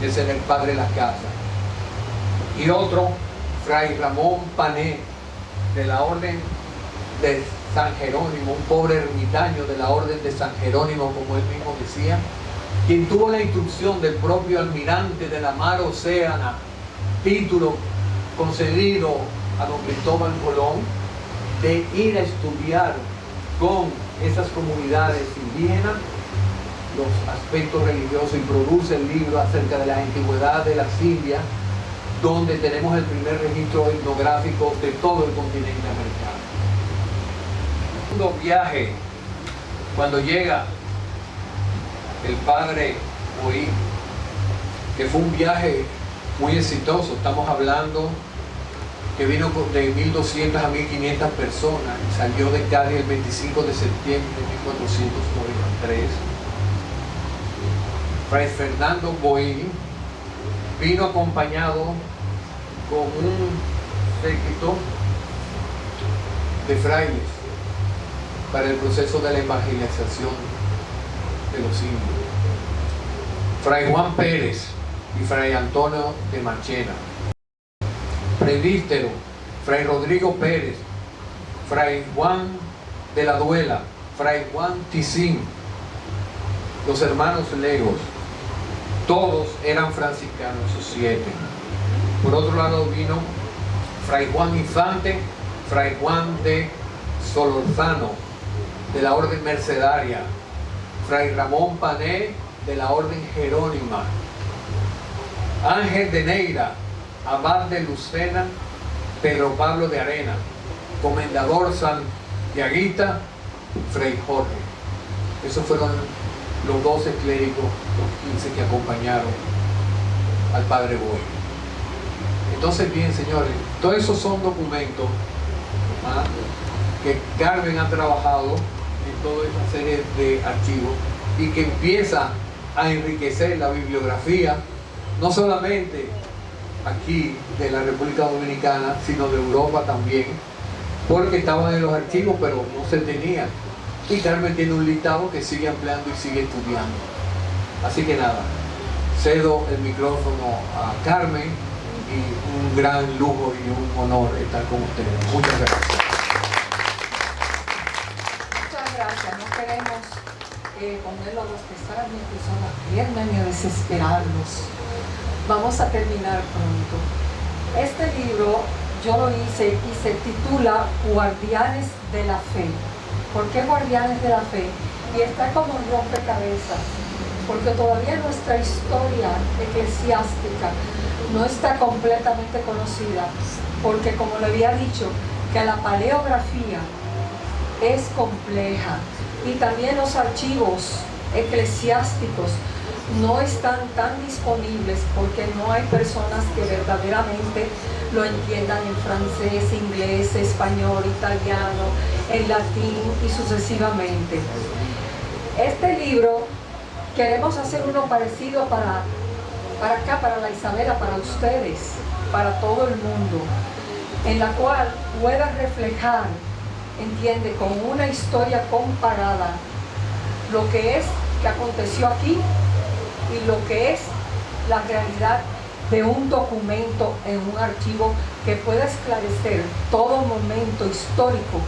ese era el Padre Las Casas. Y otro, Fray Ramón Pané, de la orden de San Jerónimo, un pobre ermitaño de la orden de San Jerónimo, como él mismo decía, quien tuvo la instrucción del propio almirante de la mar Océana, título concedido a don Cristóbal Colón, de ir a estudiar con esas comunidades indígenas los aspectos religiosos, y produce el libro acerca de la antigüedad de las Indias, donde tenemos el primer registro etnográfico de todo el continente americano. El segundo viaje, cuando llega el padre Boí, que fue un viaje muy exitoso, estamos hablando que vino de 1.200 a 1.500 personas y salió de Cádiz el 25 de septiembre de 1493. Fray Fernando Boí vino acompañado con un séquito de frailes para el proceso de la evangelización de los indios. Fray Juan Pérez y Fray Antonio de Marchena. Presbítero, Fray Rodrigo Pérez, Fray Juan de la Duela, Fray Juan Ticín, los hermanos Legos, todos eran franciscanos, esos 7. Por otro lado vino Fray Juan Infante, Fray Juan de Solorzano, de la Orden Mercedaria, Fray Ramón Pané, de la Orden Jerónima, Ángel de Neira, Abad de Lucena, Pedro Pablo de Arena, Comendador Santiaguita, Fray Jorge. Esos fueron los 12 clérigos, los 15 que acompañaron al padre Boí. Entonces, bien, señores, todos esos son documentos que Carmen ha trabajado en toda esta serie de archivos y que empieza a enriquecer la bibliografía, no solamente aquí de la República Dominicana, sino de Europa también, porque estaban en los archivos pero no se tenían. Y Carmen tiene un listado que sigue ampliando y sigue estudiando. Así que nada, cedo el micrófono a Carmen y un gran lujo y un honor estar con ustedes. Muchas gracias. Muchas gracias. No queremos ponerlos a los que están son las piernas ni a desesperarlos. Vamos a terminar pronto. Este libro yo lo hice y se titula Guardianes de la Fe. ¿Por qué Guardianes de la Fe? Y está como un rompecabezas, porque todavía nuestra historia eclesiástica no está completamente conocida, porque como le había dicho, que la paleografía es compleja y también los archivos eclesiásticos no están tan disponibles porque no hay personas que verdaderamente lo entiendan en francés, inglés, español, italiano, en latín y sucesivamente. Este libro queremos hacer uno parecido para acá, para la Isabela, para ustedes, para todo el mundo, en la cual pueda reflejar, entiende, con una historia comparada lo que aconteció aquí y lo que es la realidad de un documento en un archivo que pueda esclarecer todo momento histórico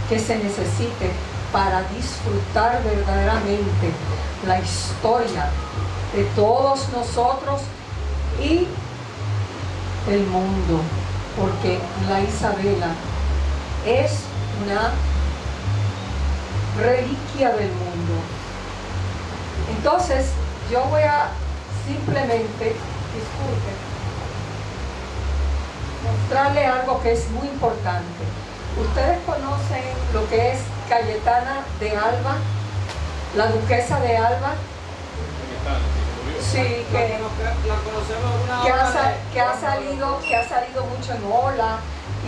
que se necesite para disfrutar verdaderamente la historia de todos nosotros y el mundo, porque la Isabela es una reliquia del mundo. Entonces, yo voy a simplemente, disculpen, mostrarle algo que es muy importante. Ustedes conocen lo que es Cayetana de Alba, la duquesa de Alba. Sí, que ha salido mucho en Ola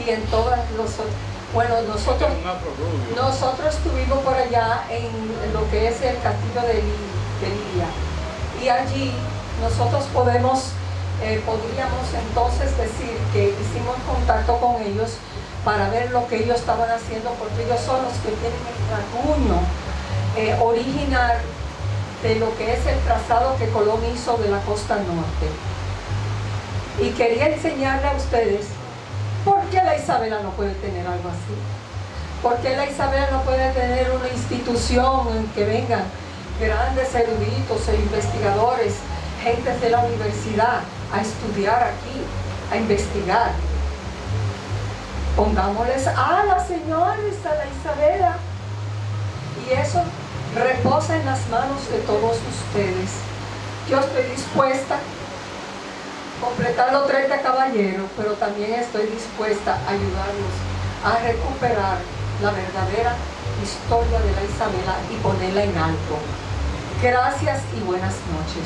y en todas los. Bueno, nosotros estuvimos por allá en lo que es el castillo de Lidia, y allí nosotros podríamos entonces decir que hicimos contacto con ellos para ver lo que ellos estaban haciendo, porque ellos son los que tienen el rasguño original de lo que es el trazado que Colón hizo de la costa norte. Y quería enseñarle a ustedes por qué la Isabela no puede tener algo así. ¿Por qué la Isabela no puede tener una institución en que vengan grandes eruditos e investigadores, gentes de la universidad, a estudiar aquí, a investigar. Pongámosles alas, señores, a la Isabela. Y eso reposa en las manos de todos ustedes. Yo estoy dispuesta a completar los 30 caballeros, pero también estoy dispuesta a ayudarlos a recuperar la verdadera historia de la Isabela y ponerla en alto. Gracias y buenas noches.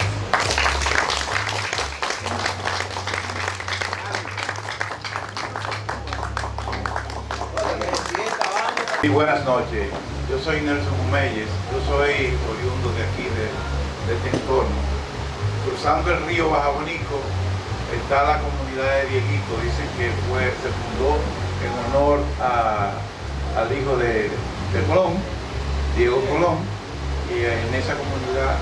Y buenas noches, yo soy Nelson Humeyes, yo soy oriundo de aquí, de este entorno. Cruzando el río Bajabonico está la comunidad de Dieguito, dicen que se fundó en honor al hijo de Colón, Diego Colón, y en esa comunidad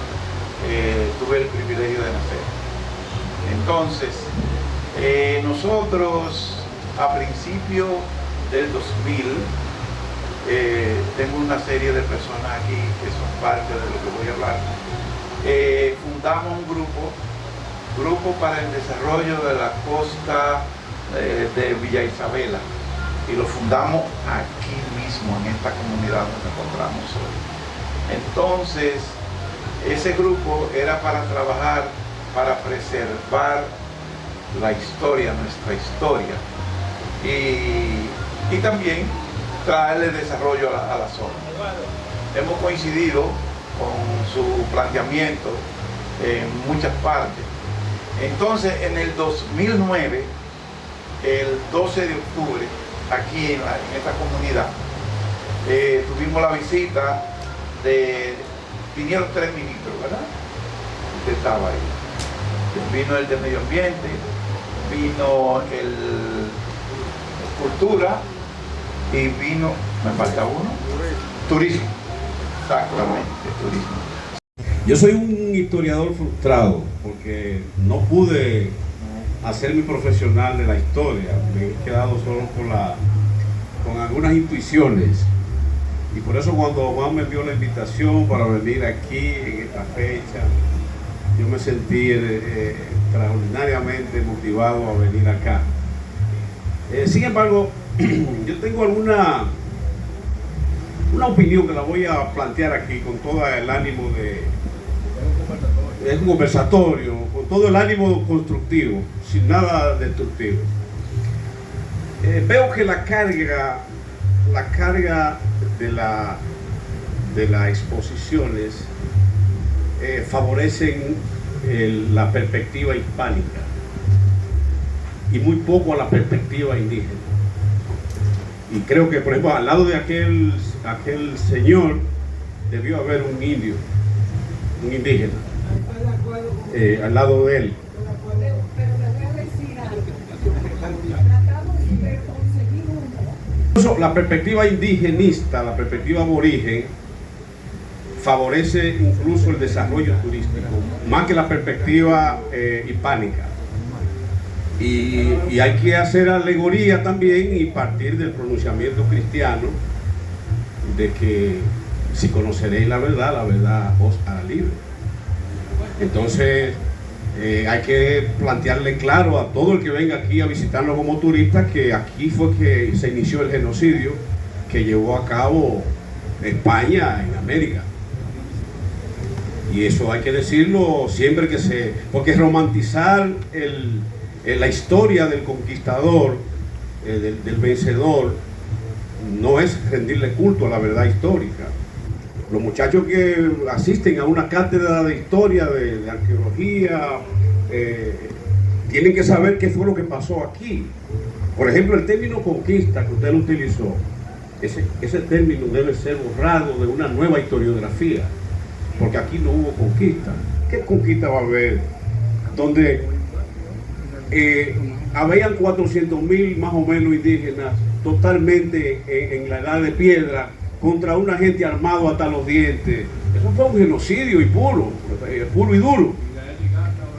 tuve el privilegio de nacer. Entonces, nosotros a principio del 2000, tengo una serie de personas aquí que son parte de lo que voy a hablar. Fundamos un grupo para el desarrollo de la costa de Villa Isabela, y lo fundamos aquí mismo, en esta comunidad donde nos encontramos hoy. Entonces, ese grupo era para trabajar, para preservar la historia, nuestra historia, y también traerle desarrollo a la zona. Hemos coincidido con su planteamiento en muchas partes. Entonces, en el 2009, el 12 de octubre, aquí en esta comunidad, tuvimos la visita vinieron 3 ministros, ¿verdad? Usted estaba ahí. Vino el de Medio Ambiente, vino el Cultura, y vino, me falta uno, Turismo. Exactamente, Turismo. Yo soy un historiador frustrado porque no pude hacerme profesional de la historia. Me he quedado solo con algunas intuiciones. Y por eso cuando Juan me envió la invitación para venir aquí en esta fecha, yo me sentí extraordinariamente motivado a venir acá. Sin embargo, yo tengo una opinión que la voy a plantear aquí con todo el ánimo es un conversatorio, con todo el ánimo constructivo, sin nada destructivo. Veo que la carga de las exposiciones favorecen la perspectiva hispánica y muy poco a la perspectiva indígena. Y creo que, por ejemplo, al lado de aquel señor debió haber un indio, un indígena, al lado de él. La perspectiva indigenista, la perspectiva aborigen, favorece incluso el desarrollo turístico, más que la perspectiva hispánica. Y hay que hacer alegoría también y partir del pronunciamiento cristiano de que si conoceréis la verdad os hará libre. Entonces hay que plantearle claro a todo el que venga aquí a visitarnos como turista que aquí fue que se inició el genocidio que llevó a cabo España en América. Y eso hay que decirlo siempre porque romantizar la historia del conquistador, del vencedor, no es rendirle culto a la verdad histórica. Los muchachos que asisten a una cátedra de historia, de arqueología, tienen que saber qué fue lo que pasó aquí. Por ejemplo, el término conquista que usted lo utilizó, ese término debe ser borrado de una nueva historiografía, porque aquí no hubo conquista. ¿Qué conquista va a haber? Donde habían 400.000 más o menos indígenas totalmente en la edad de piedra contra una gente armado hasta los dientes. Eso fue un genocidio y puro y duro.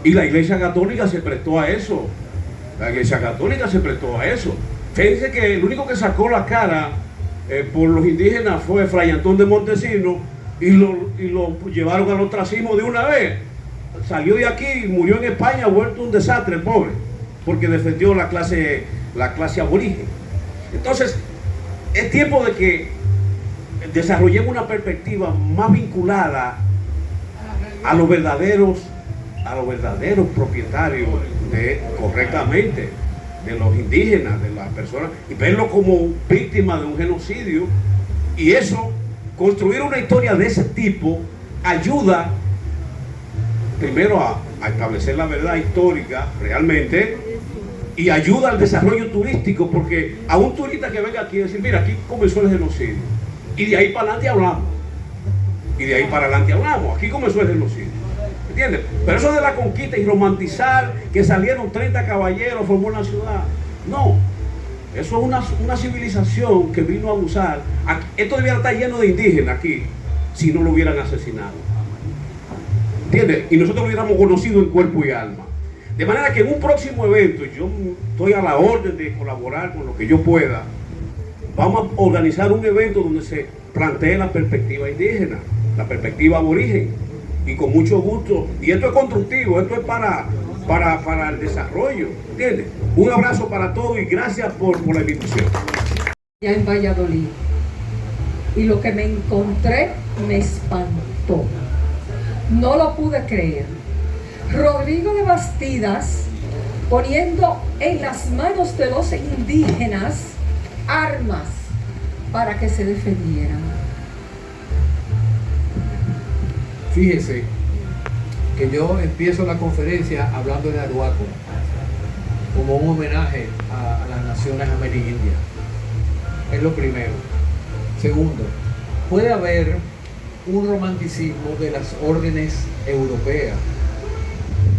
Y la Iglesia Católica se prestó a eso. La Iglesia Católica se prestó a eso. Fíjense que el único que sacó la cara por los indígenas fue Fray Antón de Montesinos, y lo llevaron al ostracismo de una vez. Salió de aquí y murió en España, vuelto un desastre el pobre, porque defendió la clase aborigen. Entonces, es tiempo de que desarrollemos una perspectiva más vinculada a los verdaderos propietarios correctamente de los indígenas, de las personas, y verlo como víctimas de un genocidio. Y eso, construir una historia de ese tipo, ayuda primero a establecer la verdad histórica realmente, y ayuda al desarrollo turístico, porque a un turista que venga aquí y decir, mira, aquí comenzó el genocidio, y de ahí para adelante hablamos, aquí comenzó el genocidio, ¿entiendes? Pero eso de la conquista y romantizar que salieron 30 caballeros, formó una ciudad, no, eso es una civilización que vino a abusar. Esto debiera estar lleno de indígenas aquí, si no lo hubieran asesinado, ¿entiendes? Y nosotros lo hubiéramos conocido en cuerpo y alma. De manera que en un próximo evento, yo estoy a la orden de colaborar con lo que yo pueda. Vamos a organizar un evento donde se plantee la perspectiva indígena, la perspectiva aborigen, y con mucho gusto. Y esto es constructivo, esto es para el desarrollo, ¿entiendes? Un abrazo para todos y gracias por la invitación. Ya en Valladolid, y lo que me encontré me espantó. No lo pude creer. Rodrigo de Bastidas poniendo en las manos de los indígenas armas para que se defendieran. Fíjese que yo empiezo la conferencia hablando de Arhuaco como un homenaje a las naciones amerindias. Es lo primero. Segundo, puede haber un romanticismo de las órdenes europeas,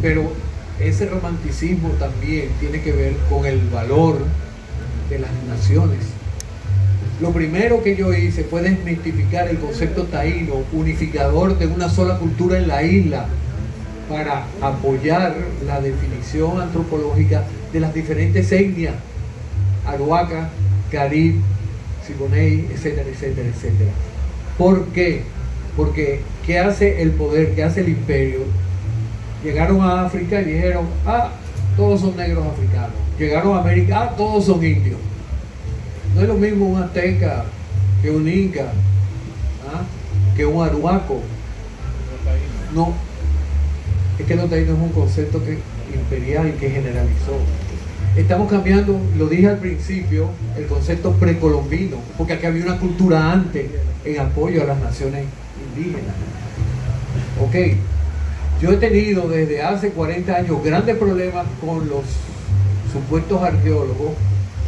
pero ese romanticismo también tiene que ver con el valor de las naciones. Lo primero que yo hice fue desmitificar el concepto taíno, unificador de una sola cultura en la isla, para apoyar la definición antropológica de las diferentes etnias, Arhuaca, Carib, Siboney, etcétera, etcétera, etcétera. ¿Por qué? Porque ¿qué hace el poder? ¿Qué hace el imperio? Llegaron a África y dijeron, todos son negros africanos. Llegaron a América, todos son indios. No es lo mismo un azteca que un inca, que un arhuaco. No, es que los taínos es un concepto imperial que generalizó. Estamos cambiando, lo dije al principio, el concepto precolombino, porque aquí había una cultura antes en apoyo a las naciones indígenas. Ok, yo he tenido desde hace 40 años grandes problemas con los supuestos arqueólogos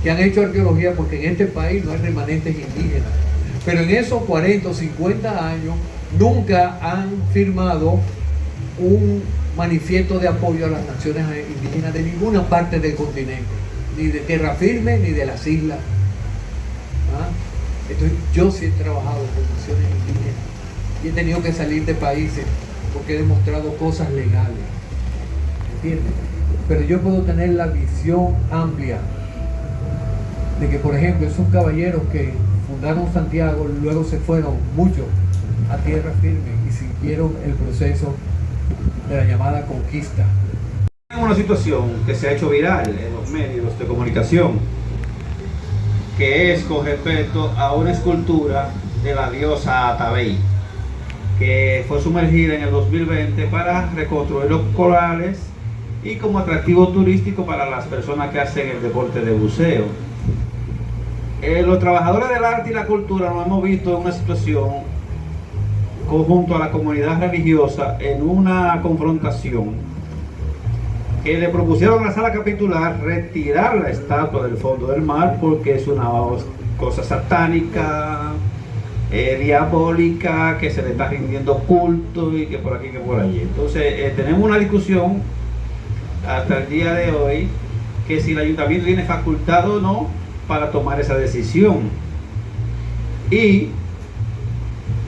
que han hecho arqueología, porque en este país no hay remanentes indígenas, pero en esos 40 o 50 años nunca han firmado un manifiesto de apoyo a las naciones indígenas de ninguna parte del continente, ni de tierra firme ni de las islas. Entonces yo sí he trabajado con naciones indígenas y he tenido que salir de países porque he demostrado cosas legales, ¿entiendes? Pero yo puedo tener la visión amplia de que, por ejemplo, esos caballeros que fundaron Santiago luego se fueron muchos a tierra firme y siguieron el proceso de la llamada conquista. Es una situación que se ha hecho viral en los medios de comunicación, que es con respecto a una escultura de la diosa Atabey, que fue sumergida en el 2020 para reconstruir los corales y como atractivo turístico para las personas que hacen el deporte de buceo. Los trabajadores del arte y la cultura nos hemos visto en una situación junto a la comunidad religiosa en una confrontación que le propusieron a la sala capitular retirar la estatua del fondo del mar porque es una cosa satánica, diabólica, que se le está rindiendo culto y que por aquí que por allí. Entonces tenemos una discusión hasta el día de hoy que si el ayuntamiento tiene facultad o no para tomar esa decisión. Y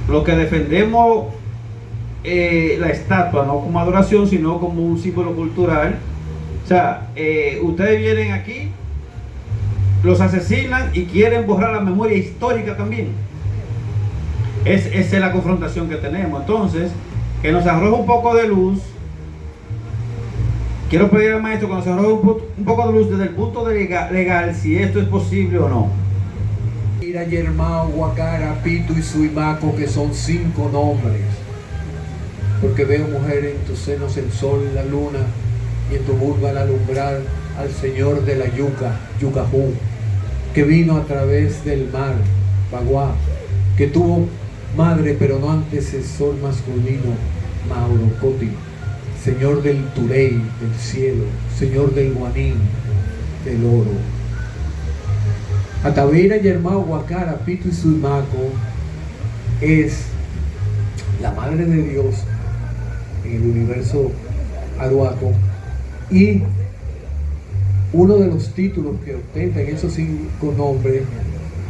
lo que defendemos la estatua no como adoración sino como un símbolo cultural. O sea, ustedes vienen aquí, los asesinan y quieren borrar la memoria histórica también. Esa es la confrontación que tenemos. Entonces, que nos arroje un poco de luz. Quiero pedir al maestro que nos arroje un poco de luz desde el punto de legal, si esto es posible o no. Mira, Yermao, Guacara, Pitu y Suimaco, que son 5 nombres. Porque veo, mujer, en tus senos el sol, la luna, y en tu vulva al alumbrar al Señor de la yuca, Yucajú, que vino a través del mar, Baguá, que tuvo madre pero no antecesor masculino, Mauro Coti, Señor del Turey, del cielo, Señor del Guanín, del oro. Ataveira, Yermao, Guacara, Pitu y Suimaco es la madre de Dios en el universo aruaco, y uno de los títulos que ostenta en esos 5 nombres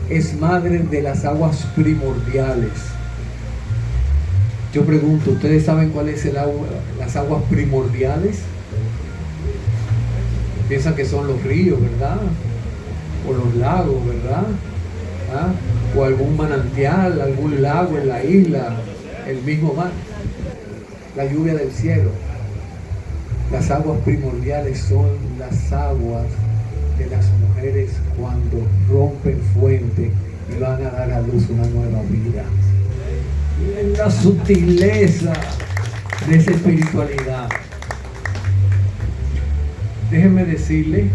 es madre de las aguas primordiales. Yo pregunto, ¿ustedes saben cuál es el agua, las aguas primordiales? Piensan que son los ríos, ¿verdad? O los lagos, ¿verdad? ¿Ah? O algún manantial, algún lago en la isla, el mismo mar, la lluvia del cielo. Las aguas primordiales son las aguas de las mujeres cuando rompen fuente y van a dar a luz una nueva vida. Miren la sutileza de esa espiritualidad. Déjenme decirle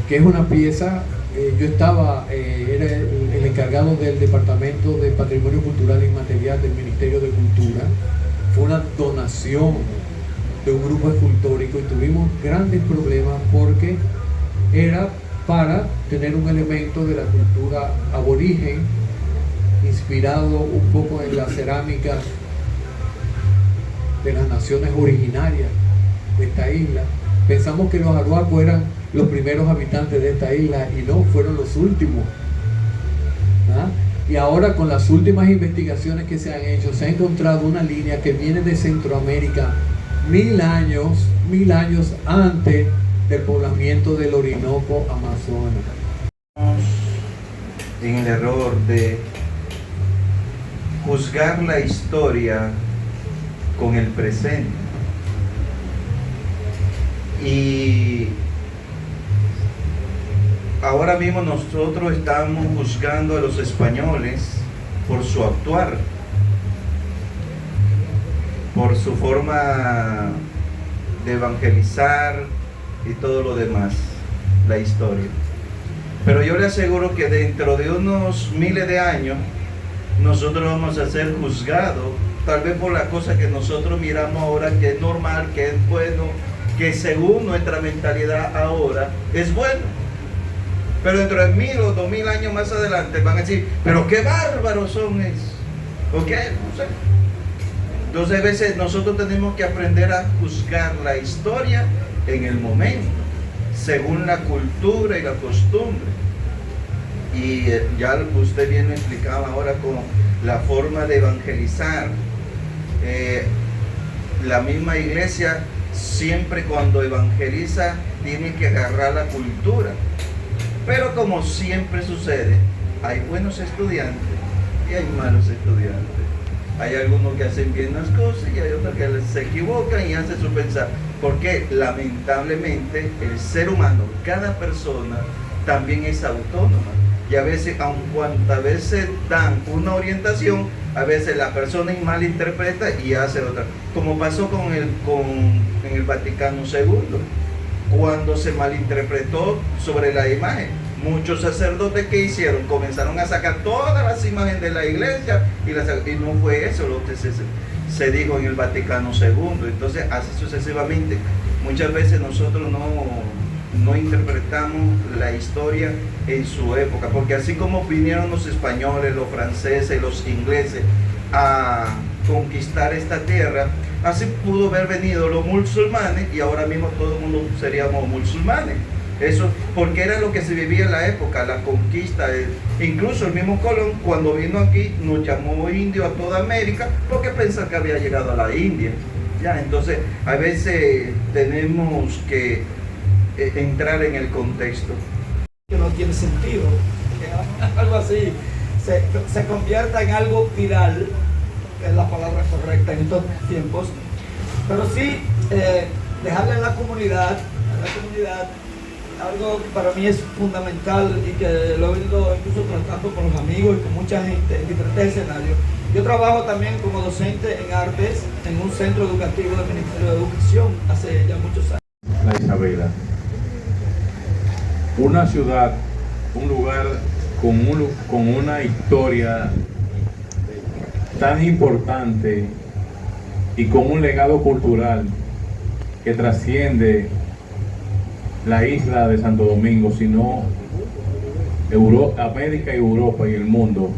que es una pieza, yo estaba, era el encargado del Departamento de Patrimonio Cultural e Inmaterial del Ministerio de Cultura. Fue una donación de un grupo escultórico y tuvimos grandes problemas porque era para tener un elemento de la cultura aborigen inspirado un poco en la cerámica de las naciones originarias de esta isla. Pensamos que los aruacos eran los primeros habitantes de esta isla y no, fueron los últimos. ¿Ah? Y ahora con las últimas investigaciones que se han hecho, se ha encontrado una línea que viene de Centroamérica 1000 años antes del poblamiento del Orinoco Amazonas. En el error de juzgar la historia con el presente. Y ahora mismo nosotros estamos juzgando a los españoles por su actuar, por su forma de evangelizar y todo lo demás, la historia. Pero yo le aseguro que dentro de unos miles de años nosotros vamos a ser juzgados, tal vez por la cosa que nosotros miramos ahora que es normal, que es bueno, que según nuestra mentalidad ahora es bueno. Pero dentro de 1000 o 2000 años más adelante van a decir, pero qué bárbaros son esos. ¿Por qué? No sé. Entonces a veces nosotros tenemos que aprender a juzgar la historia en el momento, según la cultura y la costumbre. Y ya usted bien lo explicaba ahora con la forma de evangelizar. La misma iglesia siempre cuando evangeliza tiene que agarrar la cultura. Pero como siempre sucede, hay buenos estudiantes y hay malos estudiantes. Hay algunos que hacen bien las cosas y hay otros que se equivocan y hacen su pensar. Porque lamentablemente el ser humano, cada persona, también es autónoma. Y a veces, aun cuantas veces dan una orientación, a veces la persona malinterpreta y hace otra. Como pasó en el Vaticano II, cuando se malinterpretó sobre la imagen. Muchos sacerdotes que hicieron, comenzaron a sacar todas las imágenes de la iglesia y no fue eso lo que se dijo en el Vaticano II. Entonces, así sucesivamente. Muchas veces nosotros no interpretamos la historia en su época, porque así como vinieron los españoles, los franceses, los ingleses a conquistar esta tierra, así pudo haber venido los musulmanes y ahora mismo todo el mundo seríamos musulmanes. Eso porque era lo que se vivía en la época, la conquista. Incluso el mismo Colón, cuando vino aquí, nos llamó indio a toda América porque pensaba que había llegado a la India. Ya, entonces a veces tenemos que entrar en el contexto. Que no tiene sentido, algo así. se convierta en algo viral, que es la palabra correcta en estos tiempos, pero sí dejarle a la comunidad algo que para mí es fundamental y que lo he ido incluso tratando con los amigos y con mucha gente en diferentes escenarios. Yo trabajo también como docente en artes en un centro educativo del Ministerio de Educación hace ya muchos años. La Isabela, una ciudad, un lugar con una historia tan importante y con un legado cultural que trasciende la isla de Santo Domingo, sino América y Europa y el mundo,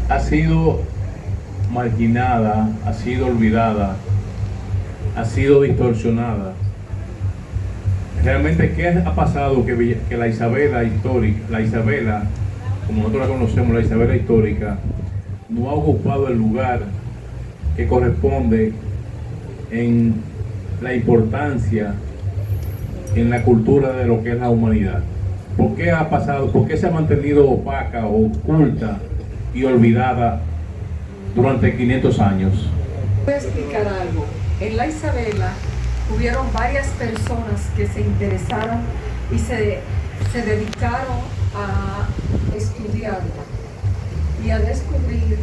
ha sido marginada, ha sido olvidada, ha sido distorsionada. Realmente, ¿qué ha pasado? Que la Isabela histórica, la Isabela, como nosotros la conocemos, la Isabela histórica, no ha ocupado el lugar que corresponde en la importancia en la cultura de lo que es la humanidad. ¿Por qué ha pasado? ¿Por qué se ha mantenido opaca, oculta y olvidada durante 500 años? Voy a explicar algo. En la Isabela hubieron varias personas que se interesaron y se dedicaron a estudiarla y a descubrir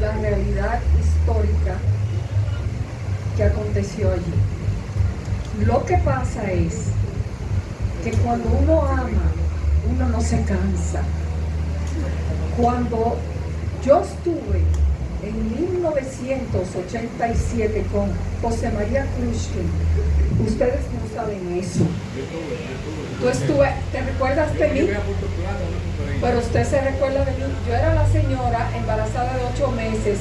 la realidad histórica que aconteció allí. Lo que pasa es que cuando uno ama, uno no se cansa. Cuando yo estuve en 1987 con José María Krushkin, ustedes no saben eso. ¿Te recuerdas de mí? Pero usted se recuerda de mí. Yo era la señora embarazada de 8 meses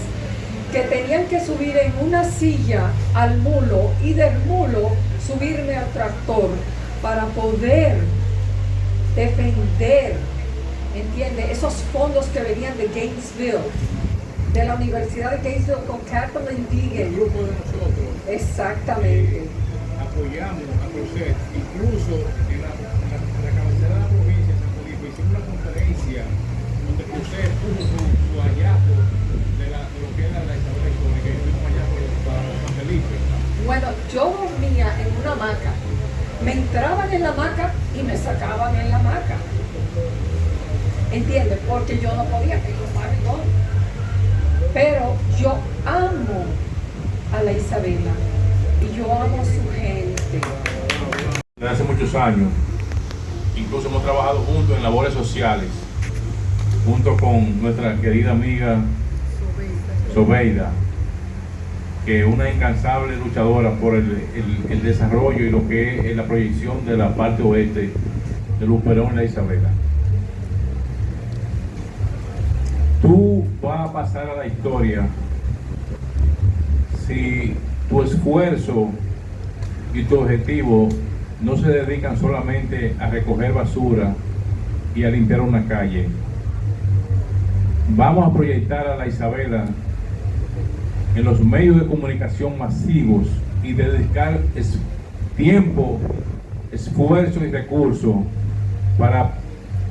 que tenían que subir en una silla al mulo y del mulo subirme al tractor para poder defender, ¿entiende? Esos fondos que venían de Gainesville, de la Universidad de Gainesville con Kathleen Deegan. El grupo de nosotros. Exactamente. Apoyamos a Roset, incluso en la cabecera de la provincia de San Felipe hicimos una conferencia donde Roset puso su hallazgo de lo que era la Isabela histórica y fuimos allá para San Felipe. Bueno, yo dormía en una hamaca. Me entraban en la hamaca y me sacaban en la hamaca. ¿Entiendes? Porque yo no podía, que yo estaba en todo. Pero yo amo a la Isabela y yo amo a su gente. Desde hace muchos años, incluso hemos trabajado juntos en labores sociales, junto con nuestra querida amiga Sobeida, que es una incansable luchadora por el desarrollo y lo que es la proyección de la parte oeste de Luperón y la Isabela. Tú vas a pasar a la historia si tu esfuerzo y tu objetivo no se dedican solamente a recoger basura y a limpiar una calle. Vamos a proyectar a la Isabela en los medios de comunicación masivos y dedicar tiempo, esfuerzo y recursos para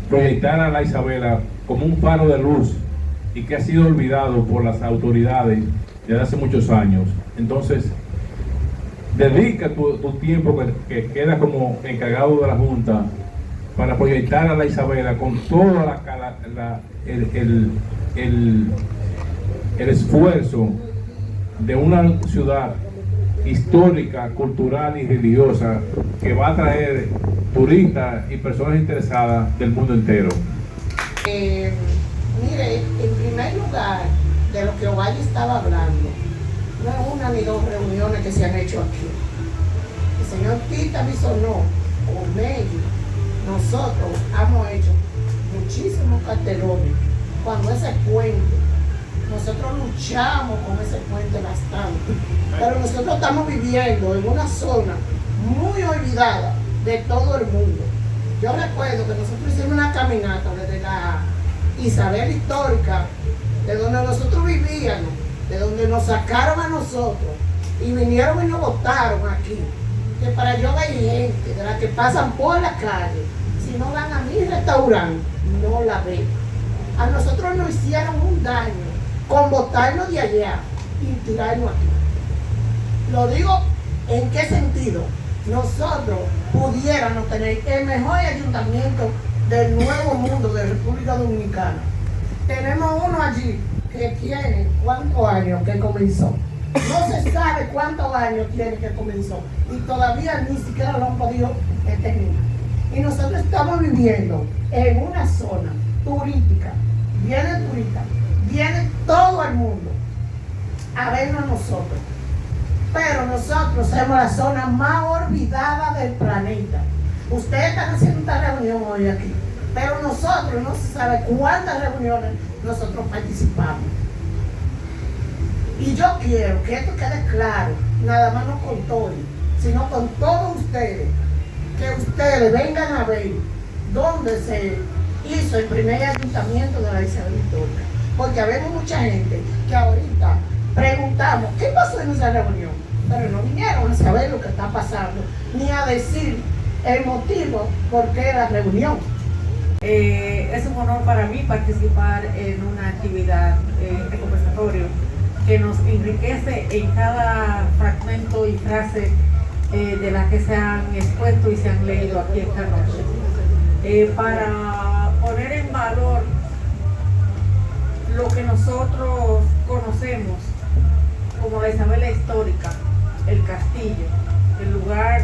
proyectar a la Isabela como un faro de luz y que ha sido olvidado por las autoridades desde hace muchos años. Entonces, dedica tu tiempo que queda como encargado de la Junta para proyectar a la Isabela con todo el esfuerzo de una ciudad histórica, cultural y religiosa que va a atraer turistas y personas interesadas del mundo entero. Mire, en primer lugar, de lo que Ovalle estaba hablando, no es una ni dos reuniones que se han hecho aquí. El señor Tita Bisonó, Omegui, nosotros hemos hecho muchísimos cartelones. Cuando ese puente, nosotros luchamos con ese puente bastante, pero nosotros estamos viviendo en una zona muy olvidada de todo el mundo. Yo recuerdo que nosotros hicimos una caminata desde la Isabela histórica, de donde nosotros vivíamos, de donde nos sacaron a nosotros y vinieron y nos botaron aquí, que para yo ver gente de las que pasan por la calle, si no van a mi restaurante, no la ven. A nosotros nos hicieron un daño con botarnos de allá y tirarnos aquí. Lo digo en qué sentido. Nosotros pudiéramos tener el mejor ayuntamiento del Nuevo Mundo de República Dominicana. Tenemos uno allí que tiene cuántos años que comenzó. No se sabe cuántos años tiene que comenzó y todavía ni siquiera lo han podido terminar. Y nosotros estamos viviendo en una zona turística, viene turistas, viene todo el mundo a vernos nosotros. Pero nosotros somos la zona más olvidada del planeta. Ustedes están haciendo esta reunión hoy aquí, pero nosotros no se sabe cuántas reuniones nosotros participamos. Y yo quiero que esto quede claro, nada más no con Tony, sino con todos ustedes, que ustedes vengan a ver dónde se hizo el primer ayuntamiento de la Isabel Histórica. Porque habemos mucha gente que ahorita preguntamos, ¿qué pasó en esa reunión? Pero no vinieron a saber lo que está pasando, ni a decir el motivo por qué la reunión. Es un honor para mí participar en una actividad de conversatorio que nos enriquece en cada fragmento y frase de las que se han expuesto y se han leído aquí esta noche. Para poner en valor lo que nosotros conocemos como la Isabela histórica, el castillo, el lugar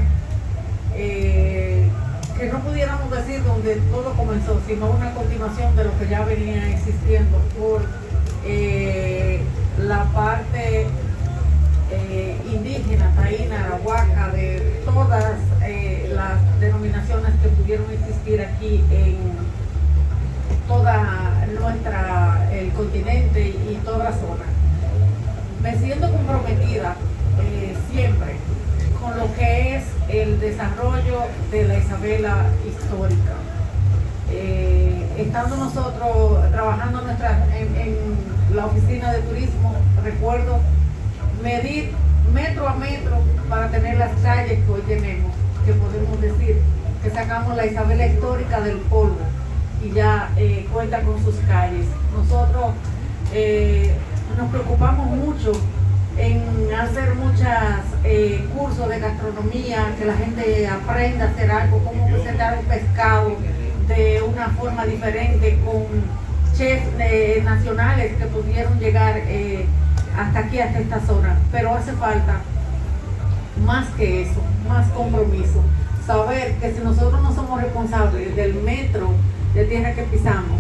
que no pudiéramos decir donde todo comenzó, sino una continuación de lo que ya venía existiendo por la parte indígena, taína, arahuaca, de todas las denominaciones que pudieron existir aquí en toda el continente y toda la zona. Me siento comprometida siempre con lo que es el desarrollo de la Isabela histórica. Estando nosotros trabajando en la oficina de turismo, recuerdo medir metro a metro para tener las calles que hoy tenemos, que podemos decir que sacamos la Isabela histórica del polvo y ya cuenta con sus calles. Nosotros nos preocupamos mucho en hacer muchos cursos de gastronomía, que la gente aprenda a hacer algo, cómo presentar un pescado de una forma diferente, con chefs nacionales que pudieron llegar hasta aquí, hasta esta zona. Pero hace falta más que eso, más compromiso. Saber que si nosotros no somos responsables del metro de tierra que pisamos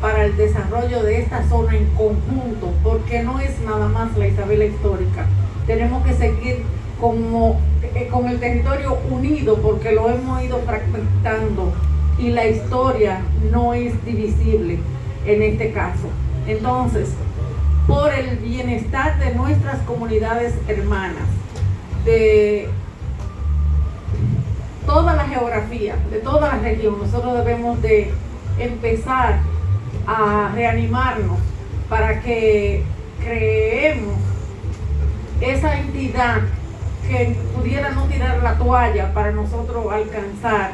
para el desarrollo de esta zona en conjunto, porque no es nada más la Isabela histórica, tenemos que seguir con el territorio unido, porque lo hemos ido fragmentando y la historia no es divisible en este caso. Entonces, por el bienestar de nuestras comunidades hermanas, de toda la geografía, de toda la región, nosotros debemos de empezar a reanimarnos para que creemos esa entidad que pudiera no tirar la toalla para nosotros alcanzar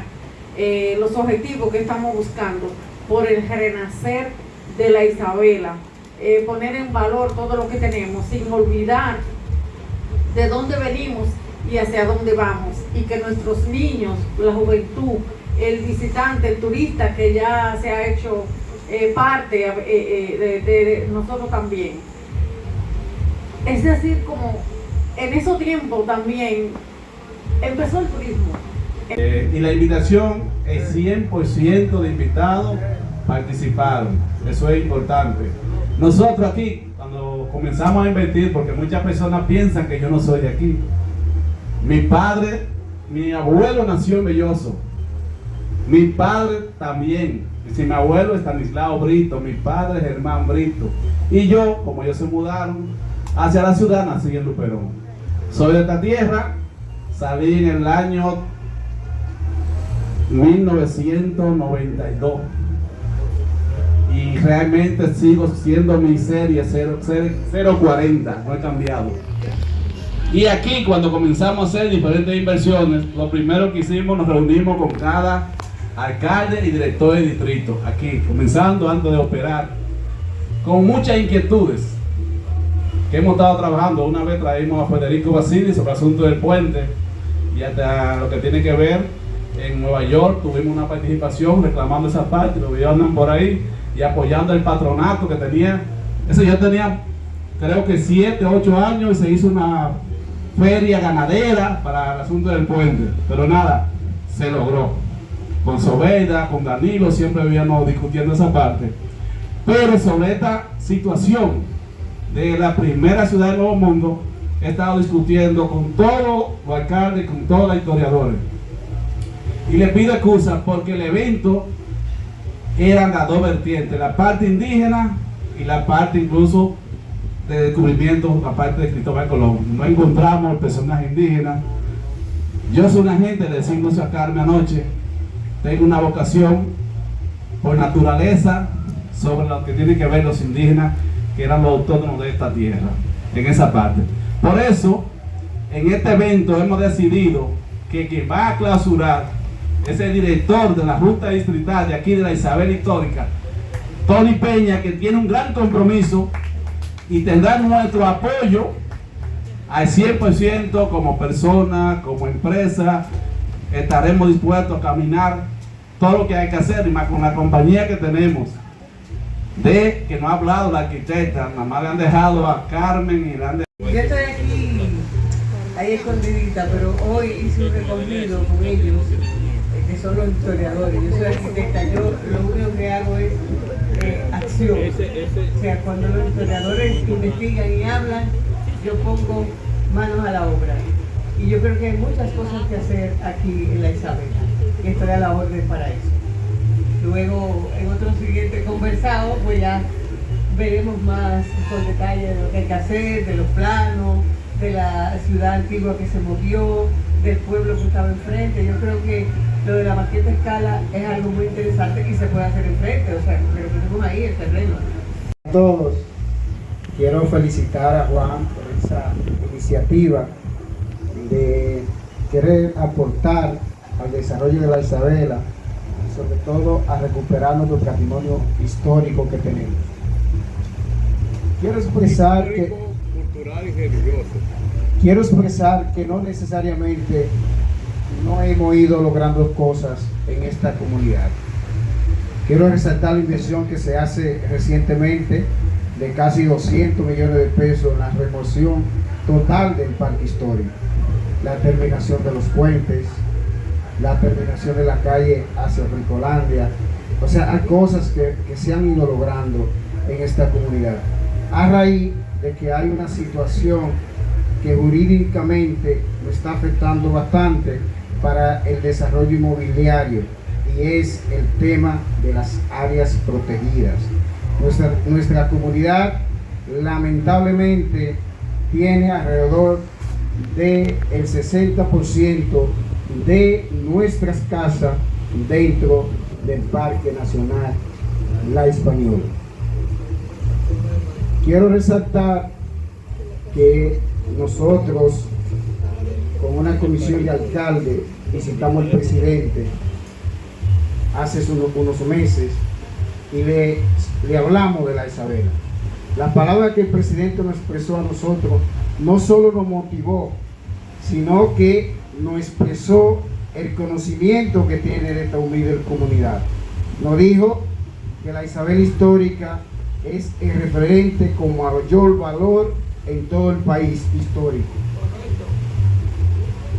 los objetivos que estamos buscando por el renacer de la Isabela, poner en valor todo lo que tenemos sin olvidar de dónde venimos y hacia dónde vamos, y que nuestros niños, la juventud, el visitante, el turista que ya se ha hecho parte de nosotros también. Es decir, como en esos tiempos también empezó el turismo. Y la invitación es 100% de invitados participaron. Eso es importante. Nosotros aquí, cuando comenzamos a invertir, porque muchas personas piensan que yo no soy de aquí. Mi abuelo nació en Belloso. Mi padre también. Y si mi abuelo es Estanislao Brito, mi padre es Germán Brito. Y yo, como ellos se mudaron hacia la ciudad, nací en Luperón. Soy de esta tierra, salí en el año 1992. Y realmente sigo siendo mi serie 040, no he cambiado. Y aquí, cuando comenzamos a hacer diferentes inversiones, lo primero que hicimos, nos reunimos con cada alcalde y director de distrito, aquí, comenzando antes de operar con muchas inquietudes que hemos estado trabajando. Una vez traímos a Federico Basili sobre el asunto del puente, y hasta lo que tiene que ver en Nueva York tuvimos una participación reclamando esa parte. Los videos andan por ahí y apoyando el patronato que tenía. Eso ya tenía, creo que 7, 8 años, y se hizo una feria ganadera para el asunto del puente, pero nada, se logró. Con Sobeida, con Danilo, siempre habíamos discutiendo esa parte. Pero sobre esta situación de la primera ciudad del Nuevo Mundo, he estado discutiendo con todos los alcaldes, con todos los historiadores. Y les pido excusa porque el evento eran las dos vertientes, la parte indígena y la parte incluso de descubrimiento, la parte de Cristóbal Colón. No encontramos el personaje indígena. Yo soy una gente, le decimos a Carmen anoche, tengo una vocación por naturaleza sobre lo que tiene que ver los indígenas, que eran los autónomos de esta tierra, en esa parte. Por eso, en este evento hemos decidido que quien va a clausurar es el director de la Junta Distrital de aquí de la Isabela Histórica, Tony Peña, que tiene un gran compromiso y tendrá nuestro apoyo al 100% como persona, como empresa. Estaremos dispuestos a caminar todo lo que hay que hacer, y más con la compañía que tenemos, de que no ha hablado la arquitecta, nada más le han dejado a Carmen y le han dejado. Yo estoy aquí, ahí escondidita, pero hoy hice un recorrido con ellos, que son los historiadores. Yo soy arquitecta, yo lo único que hago es acción. O sea, cuando los historiadores investigan y hablan, yo pongo manos a la obra. Y yo creo que hay muchas cosas que hacer aquí en la Isabela, y estoy a la orden para eso. Luego, en otro siguiente conversado, pues ya veremos más con detalle de lo que hay que hacer, de los planos, de la ciudad antigua que se movió, del pueblo que estaba enfrente. Yo creo que lo de la maqueta escala es algo muy interesante y se puede hacer enfrente, o sea, pero tenemos ahí el terreno. A todos, quiero felicitar a Juan por esa iniciativa de querer aportar al desarrollo de la Isabela, y sobre todo a recuperar nuestro patrimonio histórico que tenemos. Quiero expresar que no necesariamente no hemos ido logrando cosas en esta comunidad. Quiero resaltar la inversión que se hace recientemente de casi 200 millones de pesos en la remoción total del parque histórico, la terminación de los puentes, la terminación de la calle hacia Ricolandia. O sea, hay cosas que se han ido logrando en esta comunidad a raíz de que hay una situación que jurídicamente nos está afectando bastante para el desarrollo inmobiliario, y es el tema de las áreas protegidas. Nuestra comunidad lamentablemente tiene alrededor del 60% de nuestras casas dentro del Parque Nacional La Española. Quiero resaltar que nosotros, con una comisión de alcaldes, visitamos al presidente hace unos meses y le hablamos de la Isabela. La palabra que el presidente nos expresó a nosotros no solo nos motivó, sino que nos expresó el conocimiento que tiene de esta humilde comunidad. Nos dijo que la Isabela histórica es el referente con mayor valor en todo el país histórico.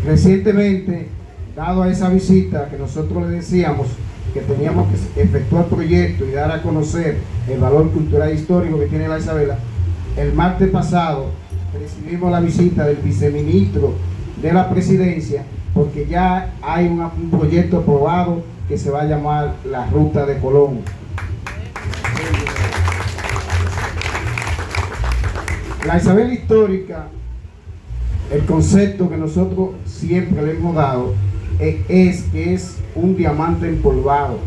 Recientemente, dado a esa visita que nosotros le decíamos que teníamos que efectuar proyectos y dar a conocer el valor cultural e histórico que tiene la Isabela, el martes pasado recibimos la visita del viceministro de la presidencia, porque ya hay un proyecto aprobado que se va a llamar la Ruta de Colón. La Isabela histórica, el concepto que nosotros siempre le hemos dado es que es un diamante empolvado.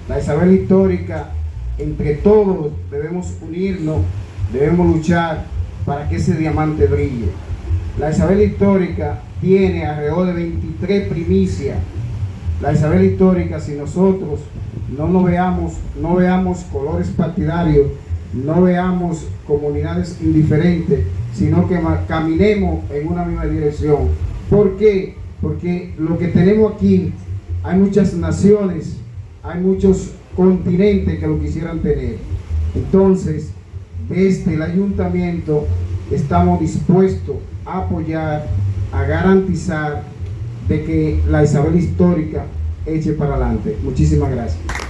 La Isabela histórica, entre todos debemos unirnos, debemos luchar para que ese diamante brille. La Isabela histórica tiene alrededor de 23 primicias. La Isabela histórica, si nosotros no veamos colores partidarios no veamos comunidades indiferentes, sino que caminemos en una misma dirección. ¿Por qué? Porque lo que tenemos aquí, hay muchas naciones, hay muchos continentes que lo quisieran tener. Entonces, desde el ayuntamiento estamos dispuestos a apoyar, a garantizar de que la Isabel histórica eche para adelante. Muchísimas gracias.